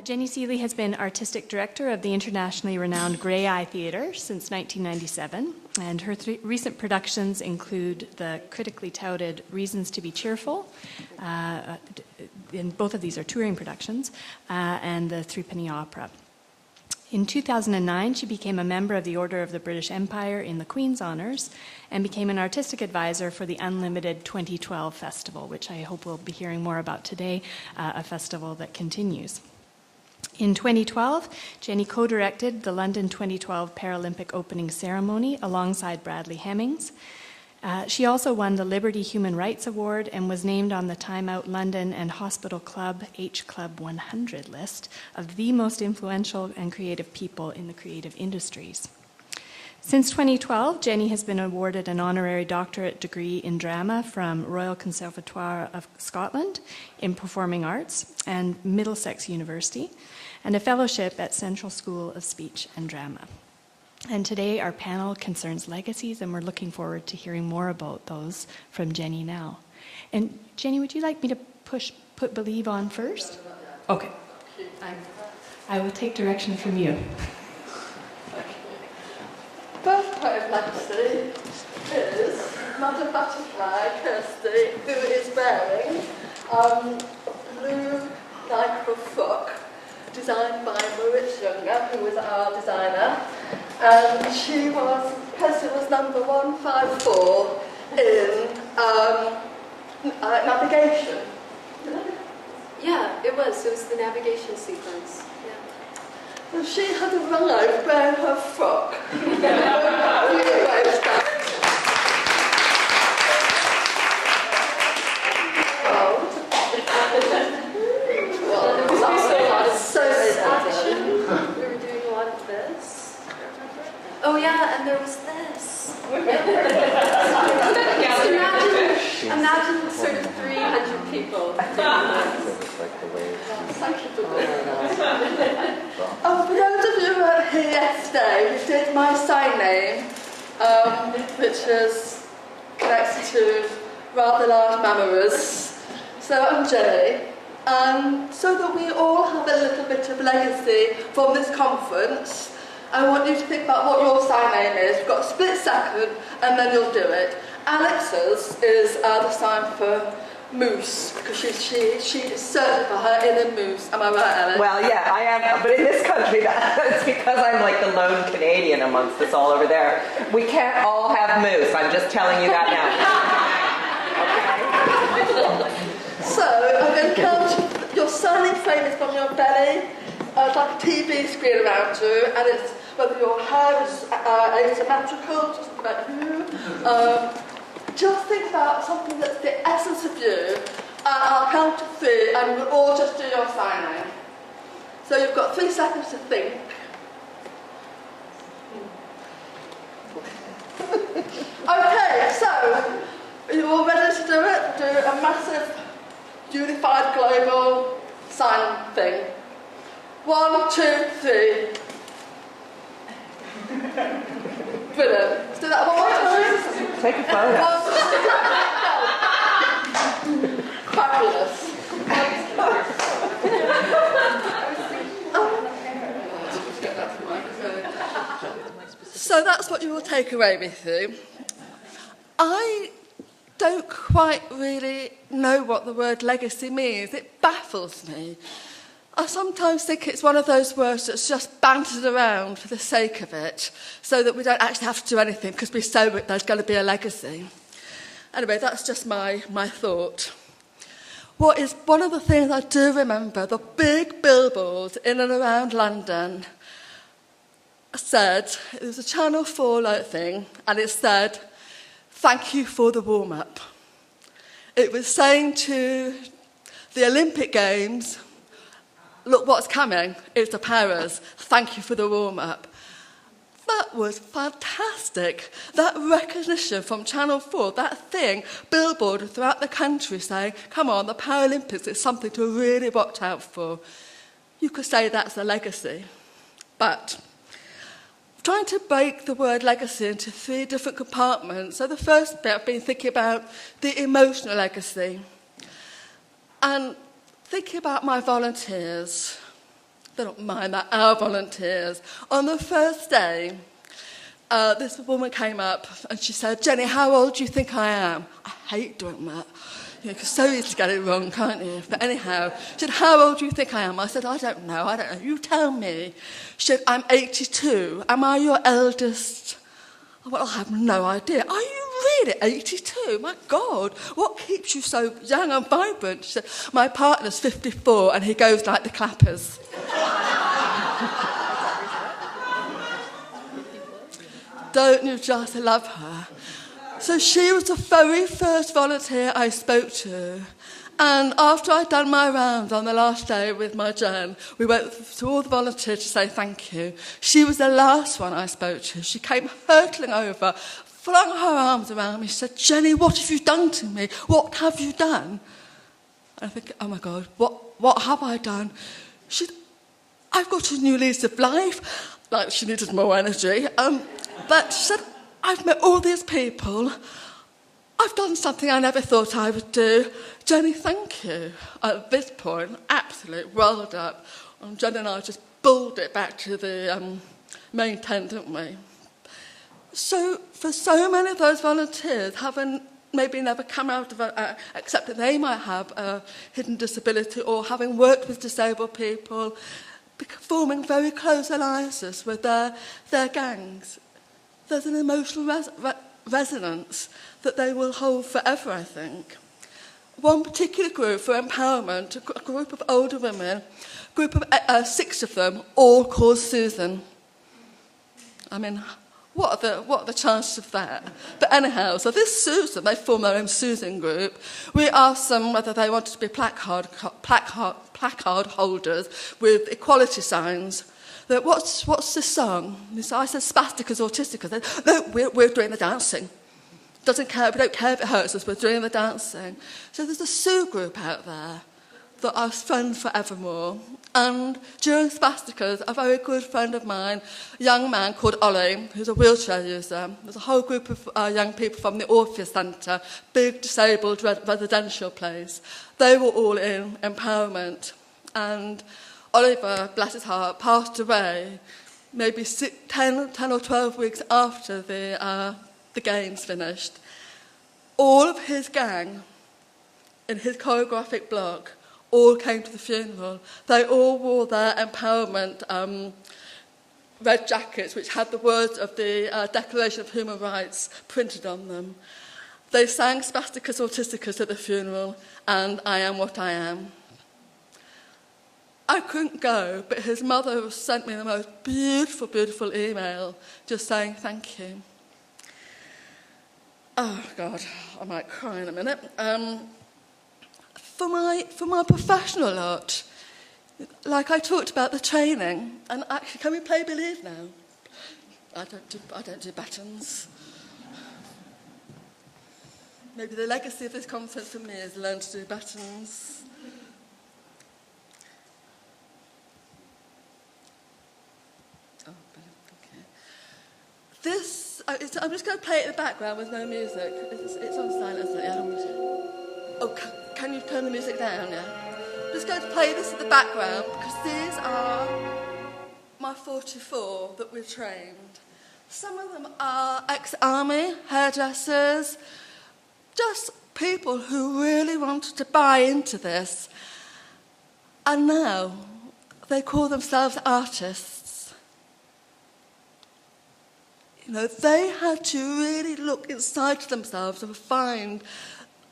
Jenny Seeley has been artistic director of the internationally renowned Grey Eye Theatre since 1997, and her recent productions include the critically touted Reasons to be Cheerful, and both of these are touring productions, and the Threepenny Opera. In 2009, she became a member of the Order of the British Empire in the Queen's Honours and became an artistic advisor for the Unlimited 2012 Festival, which I hope we'll be hearing more about today, a festival that continues. In 2012, Jenny co-directed the London 2012 Paralympic opening ceremony alongside Bradley Hemmings. She also won the Liberty Human Rights Award and was named on the Time Out London and Hospital Club H Club 100 list of the most influential and creative people in the creative industries. Since 2012, Jenny has been awarded an honorary doctorate degree in drama from Royal Conservatoire of Scotland in Performing Arts and Middlesex University, and a fellowship at Central School of Speech and Drama. And today our panel concerns legacies, and we're looking forward to hearing more about those from Jenny now. And Jenny, would you like me to put Believe on first? Okay. I will take direction from you. First poem legacy is Madame Butterfly, Kirsty, who is wearing a blue lycra frock designed by Maritz Junger, who was our designer. And Kirsty was number 154 in navigation. Yeah, it was the navigation sequence. And she had arrived wearing her frock. There was also a lot of this action. We were doing a lot of this. Oh yeah, and there was this. Imagine sort of 300 people. Thank you for doing that. Oh, for those of you who were here yesterday, we did my sign name, which is connected to rather large mammothers. So I'm Jenny. And so that we all have a little bit of legacy from this conference, I want you to think about what your sign name is. You've got a split second, and then you'll do it. Alex's is the sign for moose, because she is searching for her inner moose. Am I right, Alex? Well, yeah, I am. But in this country, that's because I'm like the lone Canadian amongst us all over there. We can't all have moose. I'm just telling you that now. Okay. So I'm going to count. Your signing frame is from your belly. It's like a TV screen around you, and it's whether your hair is asymmetrical, just about you. Just think about something that's the essence of you. I'll count to 3, and we'll all just do your signing. So you've got 3 seconds to think. Okay, so are you all ready to do it? Do a massive, unified, global sign thing. 1, 2, 3. Brilliant. Let's do that one more time. Take a photo. Fabulous. So that's what you will take away with you. I don't quite really know what the word legacy means. It baffles me. I sometimes think it's one of those words that's just bantered around for the sake of it, so that we don't actually have to do anything because we know that there's going to be a legacy. Anyway, that's just my thought. What is one of the things I do remember, the big billboards in and around London said, it was a Channel 4 thing, and it said, "Thank you for the warm-up." It was saying to the Olympic Games, look what's coming, it's the Paras, thank you for the warm-up. That was fantastic. That recognition from Channel 4, that thing, billboarded throughout the country saying, come on, the Paralympics is something to really watch out for. You could say that's a legacy. But trying to break the word legacy into 3 different compartments. So the first bit, I've been thinking about the emotional legacy. And thinking about my volunteers, They don't mind that, our volunteers. On the first day, this woman came up and she said, "Jenny, how old do you think I am?" I hate doing that. You know, 'cause it's so easy to get it wrong, can't you? But anyhow, she said, "How old do you think I am?" I said, I don't know. You tell me. She said, "I'm 82. Am I your eldest?" Well, I have no idea. Are you really 82? My God, what keeps you so young and vibrant? She said, "My partner's 54 and he goes like the clappers." Don't you just love her? So she was the very first volunteer I spoke to. And after I'd done my rounds on the last day with my Jen, we went to all the volunteers to say thank you. She was the last one I spoke to. She came hurtling over, flung her arms around me. She said, "Jenny, what have you done to me? What have you done?" And I think, oh my God, what have I done? She said, "I've got a new lease of life." Like she needed more energy. But she said, "I've met all these people. I've done something I never thought I would do. Jenny, thank you." At this point, absolutely rolled up. And Jenny and I just bulled it back to the main tent, didn't we? So for so many of those volunteers, having maybe never come out of it, except that they might have a hidden disability, or having worked with disabled people, forming very close alliances with their gangs, there's an emotional resonance that they will hold forever, I think. One particular group for empowerment, a group of older women, a group of 6 of them, all called Susan. I mean, what are the chances of that? But anyhow, so this Susan, they formed their own Susan group. We asked them whether they wanted to be placard holders with equality signs. What's this song? So I said, "Spasticus, autisticus." They said, "No, we're doing the dancing. We don't care if it hurts us, we're doing the dancing." So there's a Sue group out there that are friends forevermore. And during Spasticus, a very good friend of mine, a young man called Ollie, who's a wheelchair user, there's a whole group of young people from the Orpheus Centre, big disabled residential place. They were all in empowerment. And Oliver, bless his heart, passed away maybe 10 or 12 weeks after the games finished. All of his gang in his choreographic block all came to the funeral. They all wore their empowerment red jackets, which had the words of the Declaration of Human Rights printed on them. They sang Spasticus Autisticus at the funeral, and "I Am What I Am." I couldn't go, but his mother sent me the most beautiful, beautiful email just saying thank you. Oh, God, I might cry in a minute. For my professional lot, like I talked about the training, and actually, can we play Believe now? I don't do buttons. Maybe the legacy of this conference for me is learn to do buttons. This, I'm just going to play it in the background with no music. It's on silent, isn't it? Yeah, oh, can you turn the music down, yeah? I'm just going to play this in the background because these are my 44 that we've trained. Some of them are ex-army, hairdressers, just people who really wanted to buy into this. And now they call themselves artists. You know, they had to really look inside themselves and find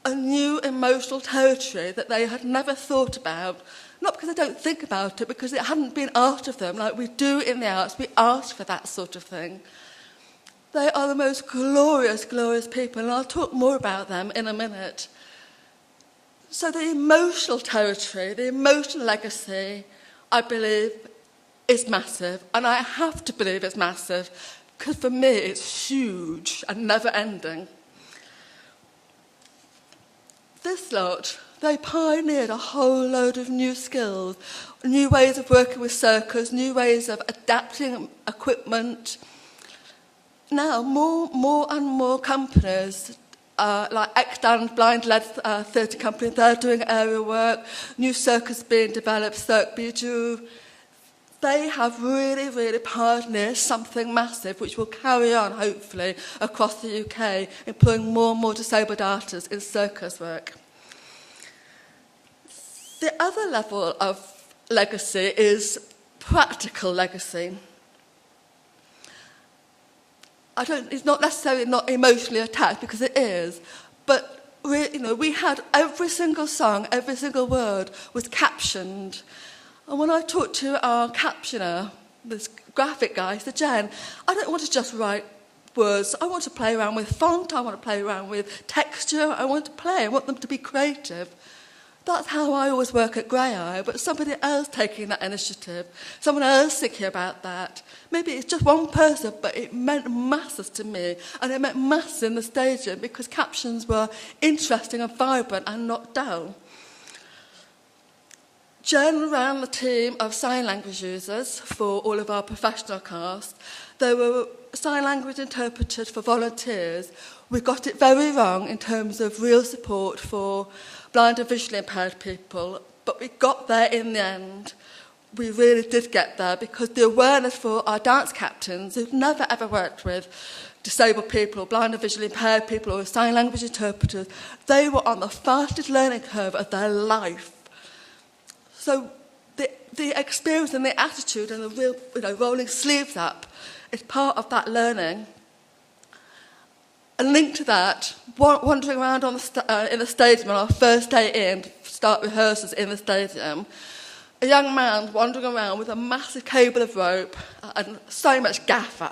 a new emotional territory that they had never thought about. Not because they don't think about it, because it hadn't been out of them like we do in the arts. We ask for that sort of thing. They are the most glorious, glorious people, and I'll talk more about them in a minute. So the emotional territory, the emotional legacy, I believe, is massive, and I have to believe it's massive, because for me it's huge and never-ending. This lot, they pioneered a whole load of new skills, new ways of working with circus, new ways of adapting equipment. Now, more and more companies, like Extant Blind-led theatre company, they're doing area work, new circus being developed, Cirque Bijou. They have really, really pioneered something massive which will carry on, hopefully, across the UK, employing more and more disabled artists in circus work. The other level of legacy is practical legacy. It's not necessarily not emotionally attached, because it is, but we had every single song, every single word was captioned. And when I talked to our captioner, this graphic guy, he said, Jen, I don't want to just write words. I want to play around with font. I want to play around with texture. I want them to be creative. That's how I always work at Grey Eye, but somebody else taking that initiative, someone else thinking about that. Maybe it's just one person, but it meant masses to me, and it meant masses in the stadium because captions were interesting and vibrant and not dull. Jen ran the team of sign language users for all of our professional cast. There were sign language interpreters for volunteers. We got it very wrong in terms of real support for blind and visually impaired people, but we got there in the end. We really did get there because the awareness for our dance captains who've never ever worked with disabled people, blind and visually impaired people, or sign language interpreters, they were on the fastest learning curve of their life. So the experience and the attitude and the real, rolling sleeves up is part of that learning. And linked to that, wandering around in the stadium on our first day in, start rehearsals in the stadium, a young man wandering around with a massive cable of rope and so much gaffer.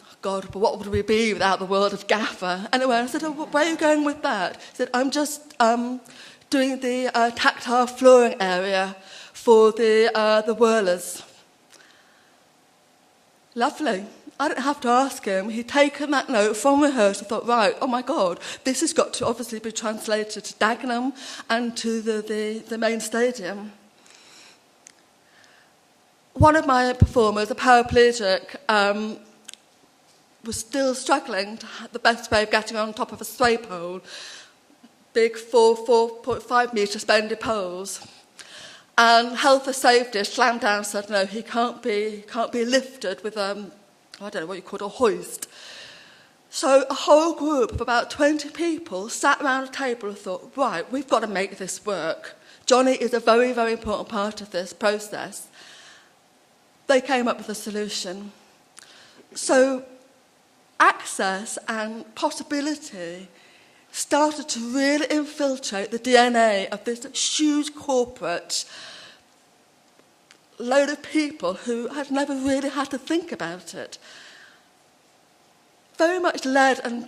Oh God, but what would we be without the world of gaffer? Anyway, I said, where are you going with that? He said, I'm just doing the tactile flooring area for the whirlers. Lovely. I didn't have to ask him. He'd taken that note from rehearsal. I thought, right, oh my God, this has got to obviously be translated to Dagenham and to the main stadium. One of my performers, a paraplegic, was still struggling to have the best way of getting on top of a sway pole. Big 4.5 metre splendid poles. And Health and Safety slammed down and said, no, he can't be lifted with I don't know what you call it, a hoist. So a whole group of about 20 people sat around a table and thought, right, we've got to make this work. Johnny is a very, very important part of this process. They came up with a solution. So access and possibility started to really infiltrate the DNA of this huge corporate load of people who had never really had to think about it. Very much led and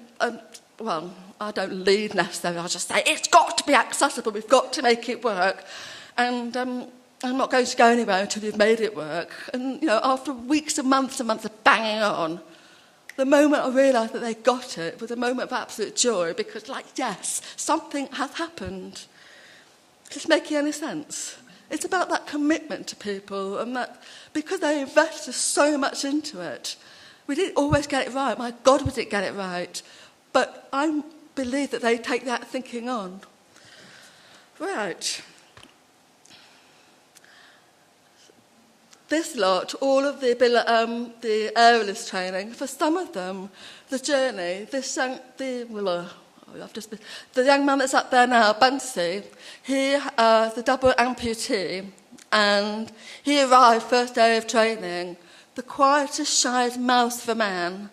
well, I don't lead necessarily, I'll just say, it's got to be accessible, we've got to make it work. And I'm not going to go anywhere until you've made it work. And, after weeks and months of banging on, the moment I realised that they got it was a moment of absolute joy because, yes, something has happened. Is this making any sense? It's about that commitment to people and that because they invested so much into it. We didn't always get it right. My God, we didn't get it right. But I believe that they take that thinking on. Right. This lot, all of the aerialist training, for some of them, the journey, the young man that's up there now, Bunsey, he is a double amputee, and he arrived first day of training, the quietest, shyest mouse of a man,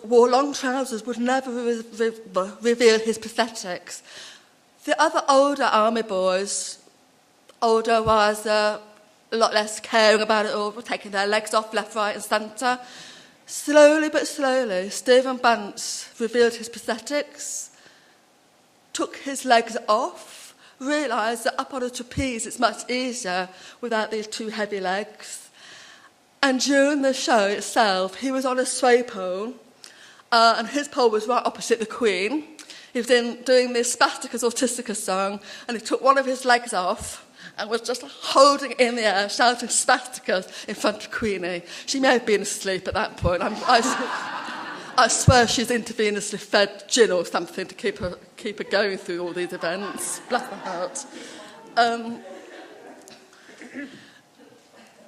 wore long trousers, would never reveal his prosthetics. The other older army boys, older, wiser, a lot less caring about it all, were taking their legs off left, right and centre. Slowly but slowly, Stephen Bunce revealed his prosthetics, took his legs off, realised that up on a trapeze it's much easier without these two heavy legs. And during the show itself, he was on a sway pole, and his pole was right opposite the Queen. He was doing this Spasticus Autisticus song, and he took one of his legs off and was just holding it in the air, shouting Spasticus in front of Queenie. She may have been asleep at that point. I swear she's intravenously fed gin or something to keep her going through all these events. Bless her heart.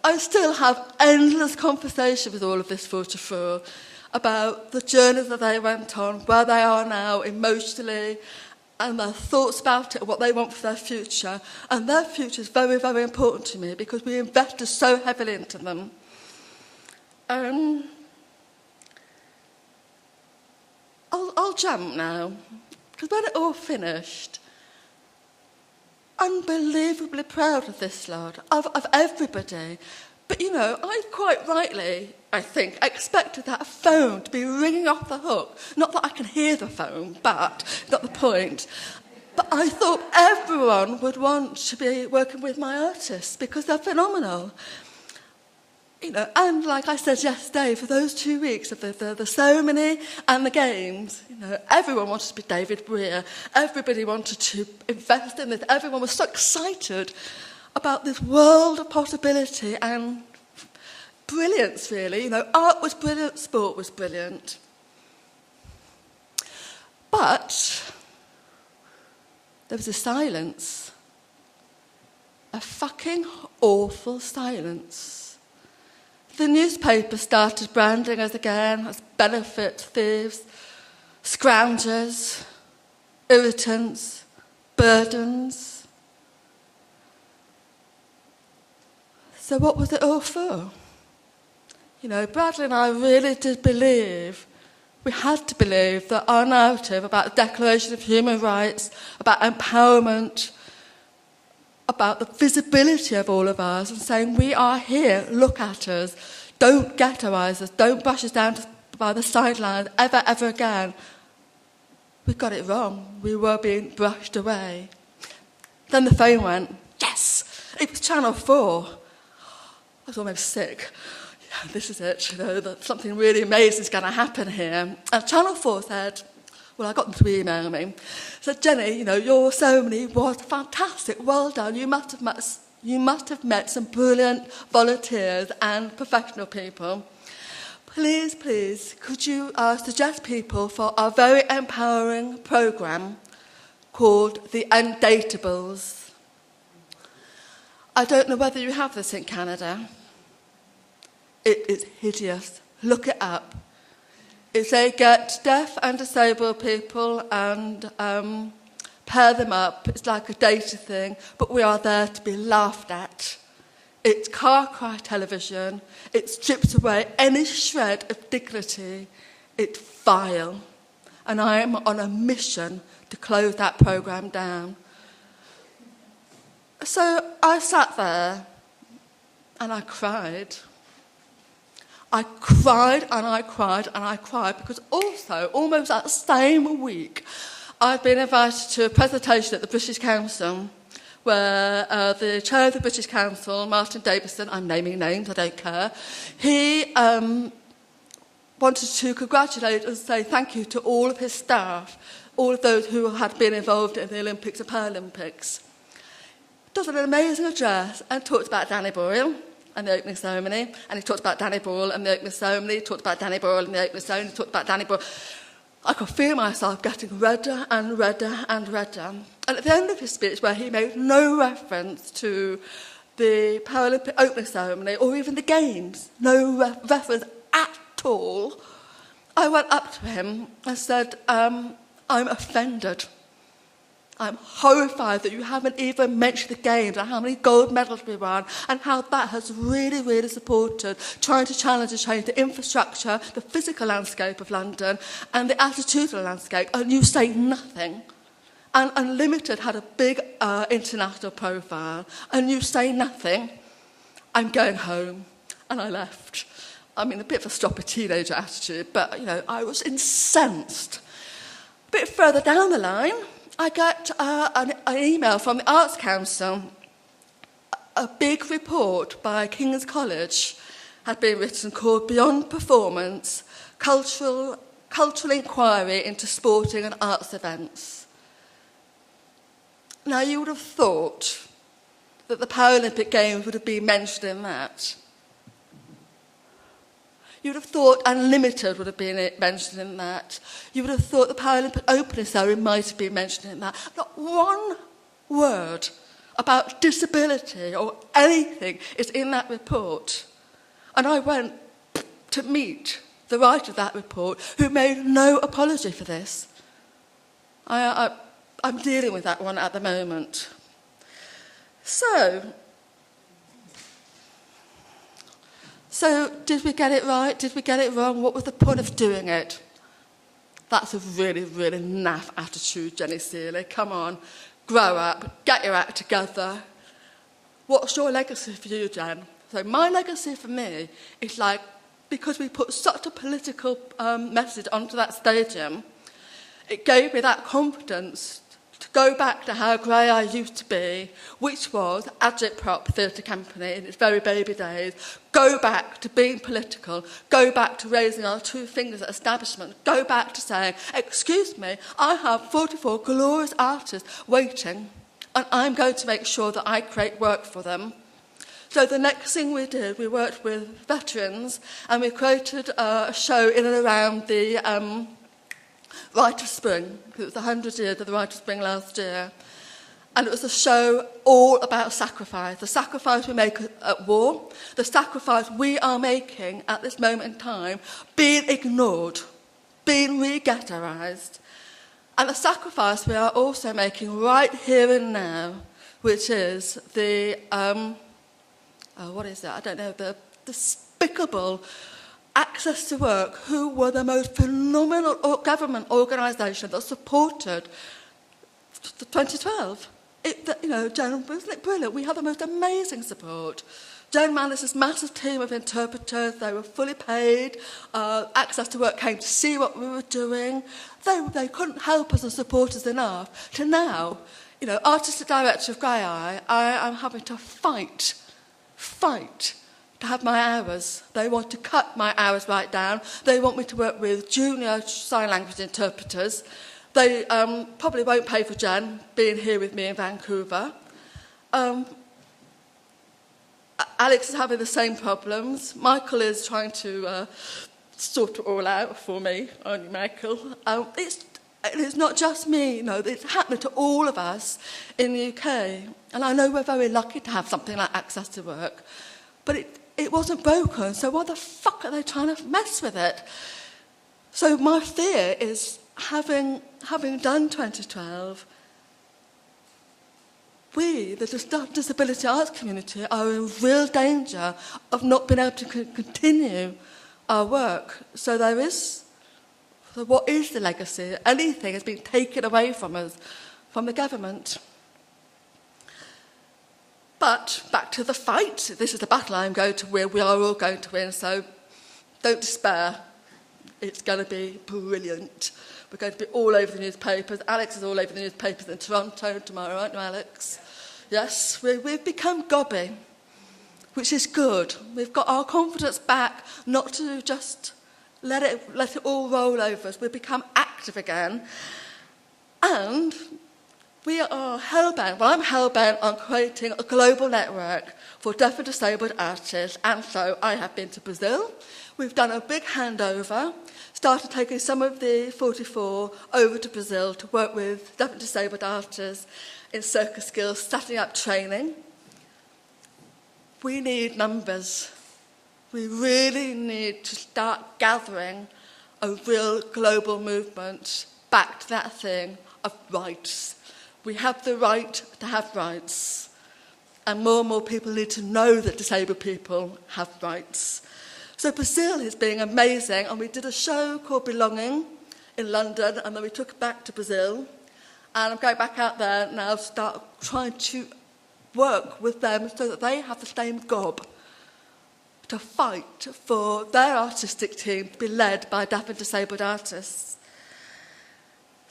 I still have endless conversation with all of this 44 about the journey that they went on, where they are now emotionally, and their thoughts about it, what they want for their future. And their future is very, very important to me because we invested so heavily into them. I'll jump now, because when it all finished, unbelievably proud of this lot, of everybody. But, you know, I quite rightly, I think, expected that phone to be ringing off the hook. Not that I can hear the phone, but not the point. But I thought everyone would want to be working with my artists because they're phenomenal. You know, and like I said yesterday, for those 2 weeks of the ceremony and the games, you know, everyone wanted to be David Breer. Everybody wanted to invest in this. Everyone was so excited about this world of possibility and brilliance, really. You know, art was brilliant, sport was brilliant. But there was a silence. A fucking awful silence. The newspaper started branding us again as benefit thieves, scroungers, irritants, burdens. So what was it all for? You know, Bradley and I really did believe, we had to believe that our narrative about the Declaration of Human Rights, about empowerment, about the visibility of all of us and saying, we are here, look at us, don't ghettoise us, don't brush us down by the sidelines ever, ever again. We got it wrong. We were being brushed away. Then the phone went, yes, it was Channel 4. I was almost sick. Yeah, this is it, you know, that something really amazing is going to happen here. And Channel 4 said, well, I got them to email me. Said, Jenny, you know, your ceremony was fantastic. Well done. You must have met some brilliant volunteers and professional people. Please, please, could you suggest people for our very empowering programme called The Undatables? I don't know whether you have this in Canada. It is hideous. Look it up. If they get deaf and disabled people and pair them up, it's like a data thing, but we are there to be laughed at. It's car cry television. It strips away any shred of dignity. It's vile. And I am on a mission to close that programme down. So I sat there and I cried. I cried and I cried and I cried because also, almost that same week, I'd been invited to a presentation at the British Council where the chair of the British Council, Martin Davison, I'm naming names, I don't care, he wanted to congratulate and say thank you to all of his staff, all of those who had been involved in the Olympics and Paralympics. Does an amazing address and talked about Danny Boyle and the opening ceremony, and he talked about Danny Boyle and the opening ceremony, he talked about Danny Boyle and the opening ceremony, he talked about Danny Boyle. I could feel myself getting redder and redder and redder. And at the end of his speech, where he made no reference to the Paralympic opening ceremony or even the Games, no reference at all, I went up to him and said, I'm offended. I'm horrified that you haven't even mentioned the Games and how many gold medals we won and how that has really, really supported trying to challenge and change the infrastructure, the physical landscape of London and the attitudinal landscape, and you say nothing. And Unlimited had a big international profile, and you say nothing. I'm going home. And I left. I mean, a bit of a stop a teenager attitude, but, you know, I was incensed. A bit further down the line, I got an email from the Arts Council. A big report by King's College had been written called Beyond Performance, Cultural Inquiry into Sporting and Arts Events. Now, you would have thought that the Paralympic Games would have been mentioned in that. You would have thought Unlimited would have been mentioned in that. You would have thought the Paralympic opening ceremony might have been mentioned in that. Not one word about disability or anything is in that report. And I went to meet the writer of that report, who made no apology for this. I'm dealing with that one at the moment. So did we get it right? Did we get it wrong? What was the point of doing it? That's a really, really naff attitude, Jenny Seeley. Come on, grow up, get your act together. What's your legacy for you, Jen? So my legacy for me is like, because we put such a political message onto that stadium, it gave me that confidence to go back to how grey I used to be, which was Agitprop Theatre Company in its very baby days. Go back to being political, go back to raising our two fingers at establishment, go back to saying, excuse me, I have 44 glorious artists waiting, and I'm going to make sure that I create work for them. So the next thing we did, we worked with veterans, and we created a show in and around the Rite of Spring, because it was 100 years of the Rite of Spring last year. And it was a show all about sacrifice. The sacrifice we make at war, the sacrifice we are making at this moment in time, being ignored, being re-ghettoised. And the sacrifice we are also making right here and now, which is the, what is it? I don't know, the despicable Access to Work, who were the most phenomenal government organisation that supported the 2012. Joan, wasn't it brilliant? We had the most amazing support. Joan managed this massive team of interpreters. They were fully paid. Access to Work came to see what we were doing. They couldn't help us and support us enough. To now, artistic director of Grey Eye, I am having to fight to have my hours. They want to cut my hours right down. They want me to work with junior sign language interpreters. They probably won't pay for Jen being here with me in Vancouver. Alex is having the same problems. Michael is trying to sort it all out for me, only Michael. It's not just me, it's happening to all of us in the UK. And I know we're very lucky to have something like Access to Work, but it wasn't broken, so why the fuck are they trying to mess with it? So my fear is, having done 2012, we, the disability arts community, are in real danger of not being able to continue our work. So what is the legacy? Anything has been taken away from us, from the government. But back to the fight. This is the battle I'm going to win. We are all going to win, so don't despair. It's going to be brilliant. We're going to be all over the newspapers. Alex is all over the newspapers in Toronto tomorrow, aren't you, Alex? Yes, we've become gobby, which is good. We've got our confidence back, not to just let it all roll over us. We've become active again. And we are hell-bent, I'm hell-bent on creating a global network for deaf and disabled artists, and so I have been to Brazil. We've done a big handover, started taking some of the 44 over to Brazil to work with deaf and disabled artists in circus skills, setting up training. We need numbers. We really need to start gathering a real global movement back to that thing of rights. We have the right to have rights, and more people need to know that disabled people have rights. So Brazil is being amazing, and we did a show called Belonging in London, and then we took it back to Brazil, and I'm going back out there now to start trying to work with them so that they have the same gob to fight for their artistic team to be led by deaf and disabled artists.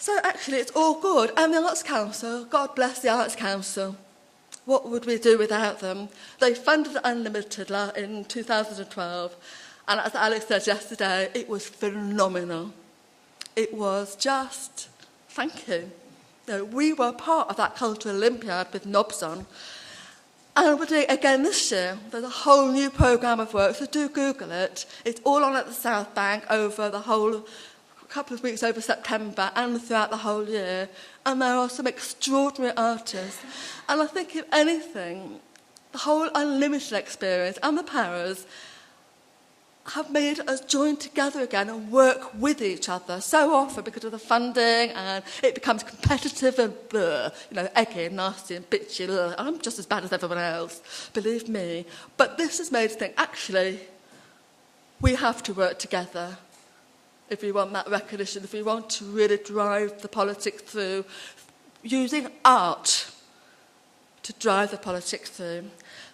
So actually it's all good. And the Arts Council, God bless the Arts Council. What would we do without them? They funded Unlimited in 2012, and as Alex said yesterday, it was phenomenal. It was just, thank you. We were part of that Cultural Olympiad with knobs on. And we're doing it again this year. There's a whole new programme of work, so do Google it. It's all on at the South Bank over the whole couple of weeks over September and throughout the whole year, and there are some extraordinary artists. And I think, if anything, the whole Unlimited experience and the Paras have made us join together again and work with each other. So often, because of the funding, and it becomes competitive and eggy and nasty and bitchy. I'm just as bad as everyone else, believe me. But this has made us think, actually, we have to work together if we want that recognition, if we want to really drive the politics through, using art to drive the politics through.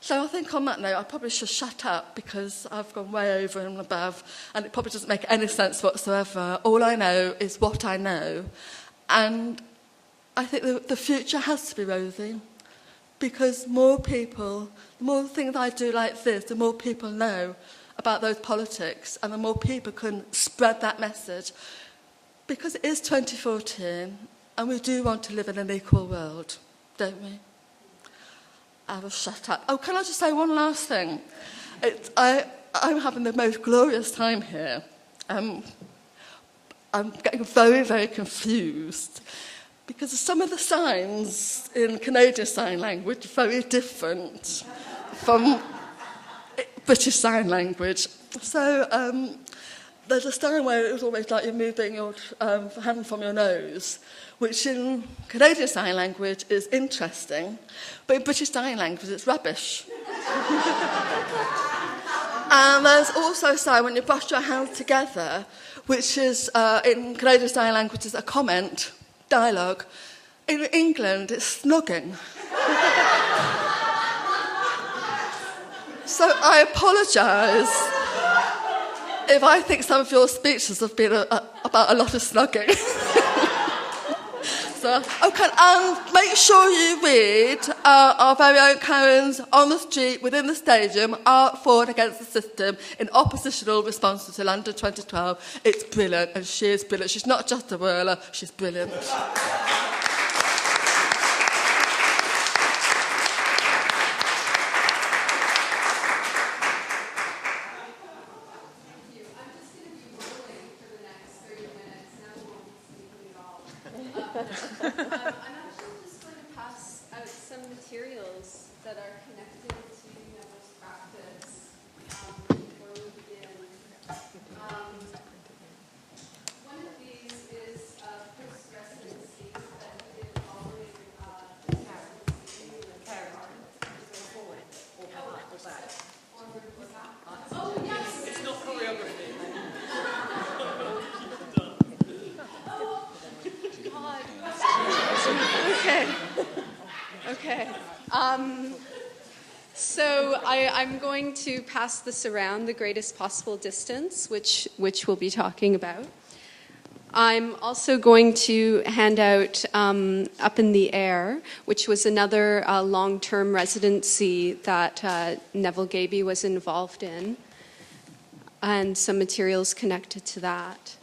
So I think on that note, I probably should shut up because I've gone way over and above, and it probably doesn't make any sense whatsoever. All I know is what I know. And I think the future has to be rosy, because more people, the more things I do like this, the more people know about those politics, and the more people can spread that message. Because it is 2014, and we do want to live in an equal world, don't we? I will shut up. Oh, can I just say one last thing? I'm having the most glorious time here. I'm getting very, very confused because some of the signs in Canadian Sign Language are very different from British Sign Language. So there's a sign where it was almost like you're moving your hand from your nose, which in Canadian Sign Language is interesting, but in British Sign Language it's rubbish. And there's also a sign when you brush your hands together, which is in Canadian Sign Language is a comment, dialogue. In England it's snogging. So I apologise if I think some of your speeches have been about a lot of snogging. So, okay, and make sure you read our very own Karen's On the Street Within the Stadium, Art For and Against the System in Oppositional Response to London 2012. It's brilliant, and she is brilliant. She's not just a whirler, she's brilliant. I'm actually just going to pass out some materials that are connected to Neville's practice before we begin. One of these is post-residency that we did following Oh, yes! It's not choreography. Okay. So I'm going to pass this around the greatest possible distance, which we'll be talking about. I'm also going to hand out Up in the Air, which was another long-term residency that Neville Gaby was involved in, and some materials connected to that.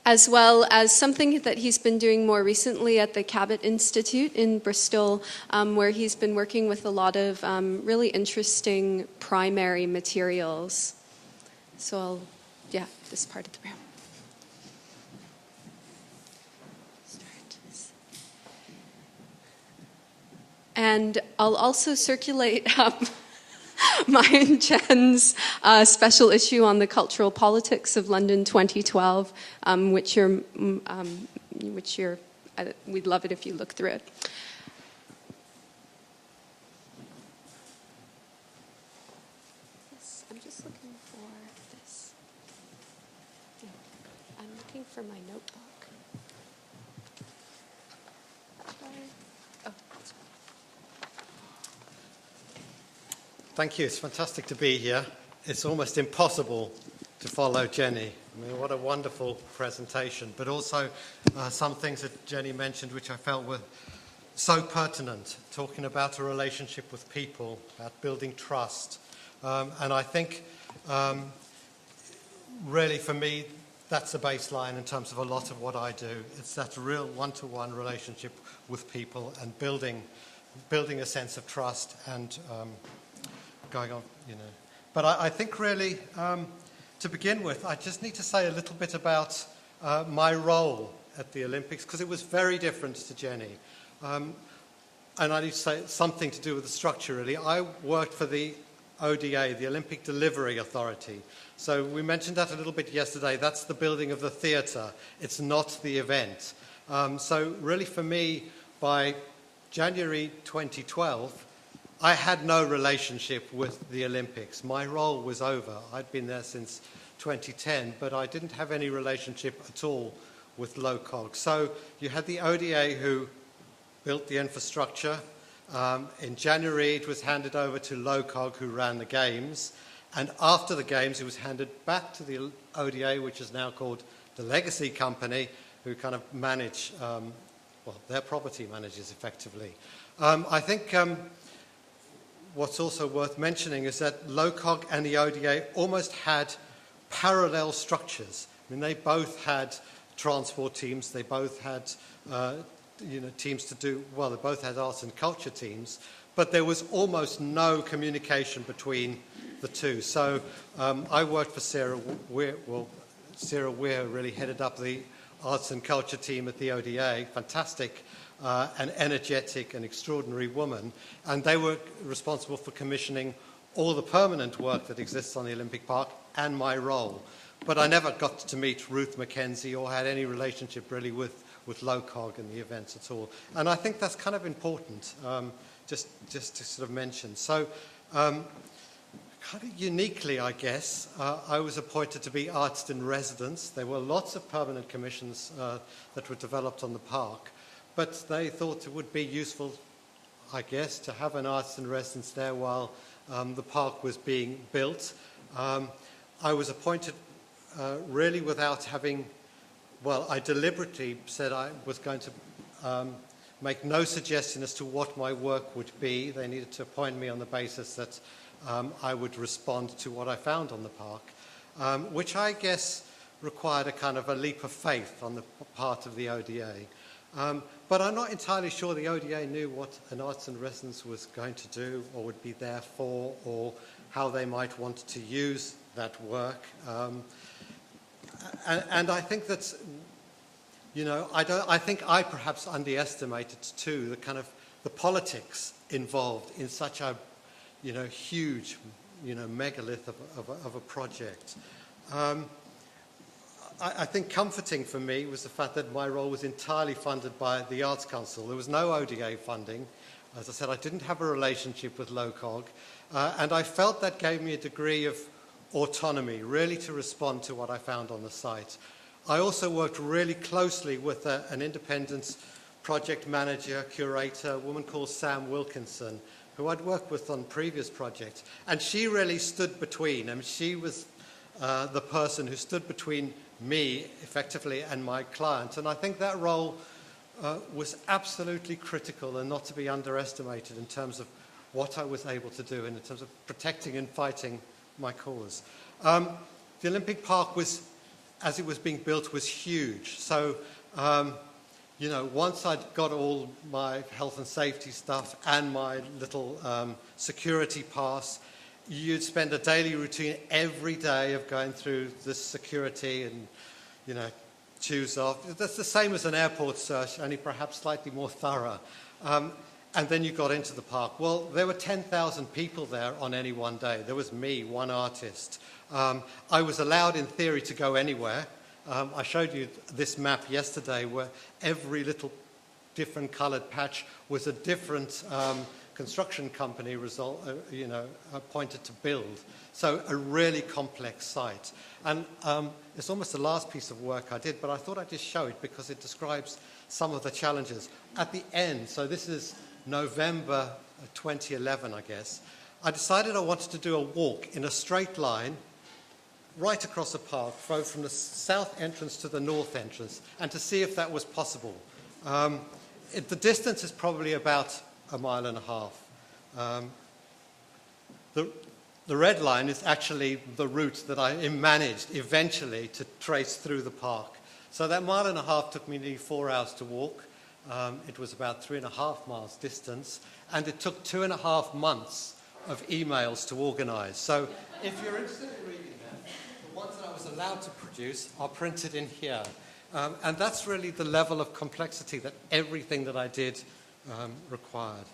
As well as something that he's been doing more recently at the Cabot Institute in Bristol, where he's been working with a lot of really interesting primary materials. So this part of the room. And I'll also circulate my and Jen's special issue on the cultural politics of London 2012, which we'd love it if you look through it. Yes, I'm just looking for this. I'm looking for my notebook. Thank you. It's fantastic to be here. It's almost impossible to follow Jenny. I mean, what a wonderful presentation, but also some things that Jenny mentioned which I felt were so pertinent, talking about a relationship with people, about building trust. And I think really for me, that's the baseline in terms of a lot of what I do. It's that real one-to-one relationship with people and building a sense of trust and going on, But I think really, to begin with, I just need to say a little bit about my role at the Olympics, because it was very different to Jenny. And I need to say something to do with the structure, really. I worked for the ODA, the Olympic Delivery Authority. So we mentioned that a little bit yesterday. That's the building of the theatre. It's not the event. So really for me, by January 2012, I had no relationship with the Olympics. My role was over. I'd been there since 2010, but I didn't have any relationship at all with LOCOG. So you had the ODA who built the infrastructure. In January, it was handed over to LOCOG, who ran the games. And after the games, it was handed back to the ODA, which is now called the Legacy Company, who kind of manage, well, their property managers effectively. I think what's also worth mentioning is that LOCOG and the ODA almost had parallel structures. I mean, they both had transport teams, they both had teams to do, well, they both had arts and culture teams, but there was almost no communication between the two. So I worked for Sarah Weir. Well, Sarah Weir really headed up the arts and culture team at the ODA, fantastic and energetic and extraordinary woman, and they were responsible for commissioning all the permanent work that exists on the Olympic Park and my role. But I never got to meet Ruth Mackenzie or had any relationship really with LOCOG and the events at all. And I think that's kind of important, just to sort of mention. So kind of uniquely, I guess, I was appointed to be artist in residence. There were lots of permanent commissions that were developed on the park, but they thought it would be useful, I guess, to have an artist in residence there while the park was being built. I was appointed really without having, well, I deliberately said I was going to make no suggestion as to what my work would be. They needed to appoint me on the basis that I would respond to what I found on the park, which I guess required a kind of a leap of faith on the part of the ODA. But I'm not entirely sure the ODA knew what an arts in residence was going to do or would be there for, or how they might want to use that work. And I think that, I think I perhaps underestimated too the kind of the politics involved in such a, huge, megalith of a project. I think comforting for me was the fact that my role was entirely funded by the Arts Council. There was no ODA funding. As I said, I didn't have a relationship with LOCOG, and I felt that gave me a degree of autonomy, really to respond to what I found on the site. I also worked really closely with an independent project manager, curator, a woman called Sam Wilkinson, who I'd worked with on previous projects, and she really stood between. I mean, she was the person who stood between me, effectively, and my client. And I think that role was absolutely critical and not to be underestimated in terms of what I was able to do and in terms of protecting and fighting my cause. The Olympic Park was, as it was being built, was huge. So, once I'd got all my health and safety stuff and my little security pass, you'd spend a daily routine every day of going through this security and, choose off. That's the same as an airport search, only perhaps slightly more thorough. And then you got into the park. Well, there were 10,000 people there on any one day. There was me, one artist. I was allowed, in theory, to go anywhere. I showed you this map yesterday where every little different coloured patch was a different construction company appointed to build. So a really complex site. And it's almost the last piece of work I did, but I thought I'd just show it because it describes some of the challenges. At the end, so this is November 2011, I guess, I decided I wanted to do a walk in a straight line right across the park, from the south entrance to the north entrance, and to see if that was possible. The distance is probably about a mile and a half. The red line is actually the route that I managed eventually to trace through the park. So that mile and a half took me nearly 4 hours to walk. It was about 3.5 miles distance, and it took 2.5 months of emails to organise. So if you're interested in reading them, the ones that I was allowed to produce are printed in here. And that's really the level of complexity that everything that I did required.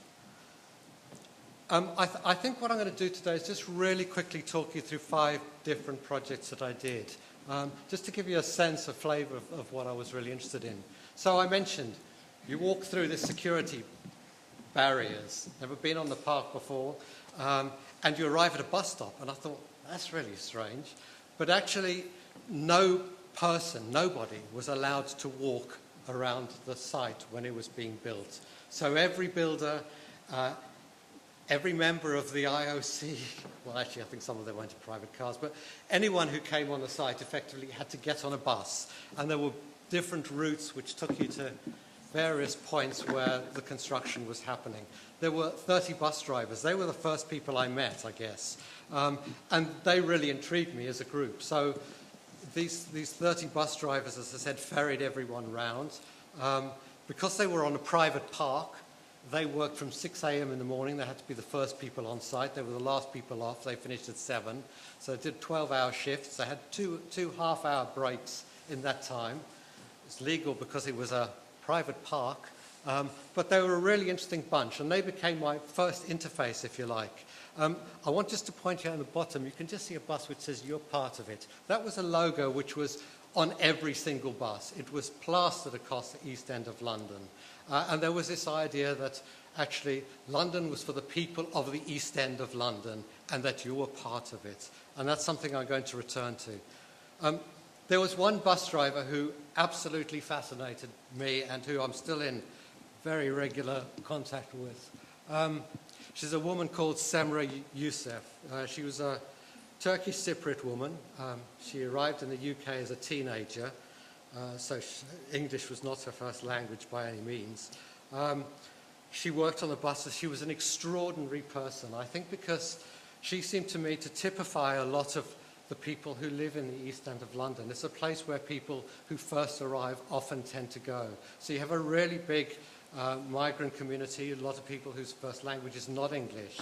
I think what I'm going to do today is just really quickly talk you through 5 different projects that I did, just to give you a sense, a flavour of what I was really interested in. So I mentioned, you walk through the security barriers, never been on the park before, and you arrive at a bus stop, and I thought, that's really strange. But actually, nobody was allowed to walk around the site when it was being built. So every builder, every member of the IOC, well, actually, I think some of them went in private cars, but anyone who came on the site effectively had to get on a bus. And there were different routes which took you to various points where the construction was happening. There were 30 bus drivers. They were the first people I met, I guess. And they really intrigued me as a group. So these 30 bus drivers, as I said, ferried everyone round. Because they were on a private park, they worked from 6 a.m. in the morning. They had to be the first people on site. They were the last people off. They finished at 7. So they did 12-hour shifts. They had two half-hour breaks in that time. It's legal because it was a private park. But they were a really interesting bunch, and they became my first interface, if you like. I want just to point out on the bottom, you can just see a bus which says, "You're part of it." That was a logo which was on every single bus. It was plastered across the East End of London. And there was this idea that actually London was for the people of the East End of London and that you were part of it. And that's something I'm going to return to. There was one bus driver who absolutely fascinated me and who I'm still in very regular contact with. She's a woman called Semra Youssef. She was a Turkish Cypriot woman. She arrived in the UK as a teenager. So English was not her first language by any means. She worked on the buses. She was an extraordinary person, I think, because she seemed to me to typify a lot of the people who live in the East End of London. It's a place where people who first arrive often tend to go. So you have a really big migrant community, a lot of people whose first language is not English.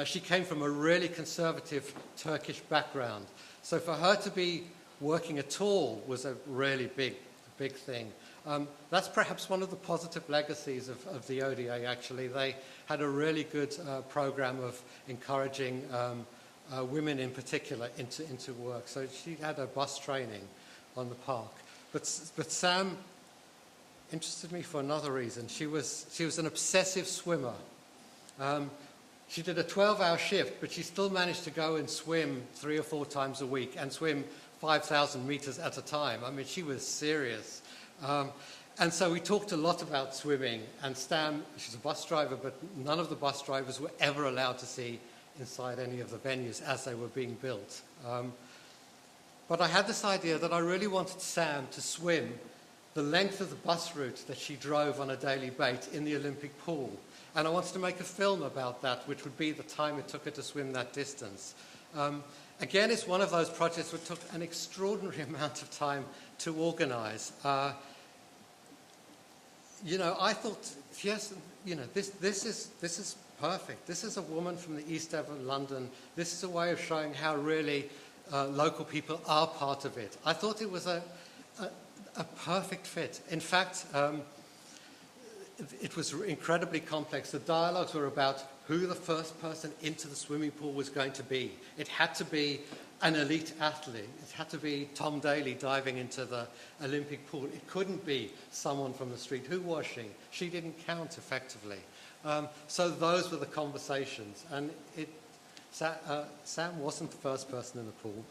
She came from a really conservative Turkish background. So for her to be working at all was a really big thing. That's perhaps one of the positive legacies of the ODA, actually. They had a really good program of encouraging women in particular into work. So she had a bus training on the park. But Sam interested me for another reason. She was an obsessive swimmer. She did a 12-hour shift, but she still managed to go and swim 3 or 4 times a week and swim 5,000 meters at a time. I mean, she was serious. And so we talked a lot about swimming. And Stam, she's a bus driver, but none of the bus drivers were ever allowed to see inside any of the venues as they were being built. But I had this idea that I really wanted Sam to swim the length of the bus route that she drove on a daily basis in the Olympic pool. And I wanted to make a film about that, which would be the time it took her to swim that distance. Again, it's one of those projects that took an extraordinary amount of time to organize. I thought, yes, this is perfect. This is a woman from the East End of London. This is a way of showing how really local people are part of it. I thought it was a perfect fit. In fact, it was incredibly complex. The dialogues were about who the first person into the swimming pool was going to be. It had to be an elite athlete. It had to be Tom Daley diving into the Olympic pool. It couldn't be someone from the street. Who was she? She didn't count effectively. So those were the conversations. And Sam wasn't the first person in the pool,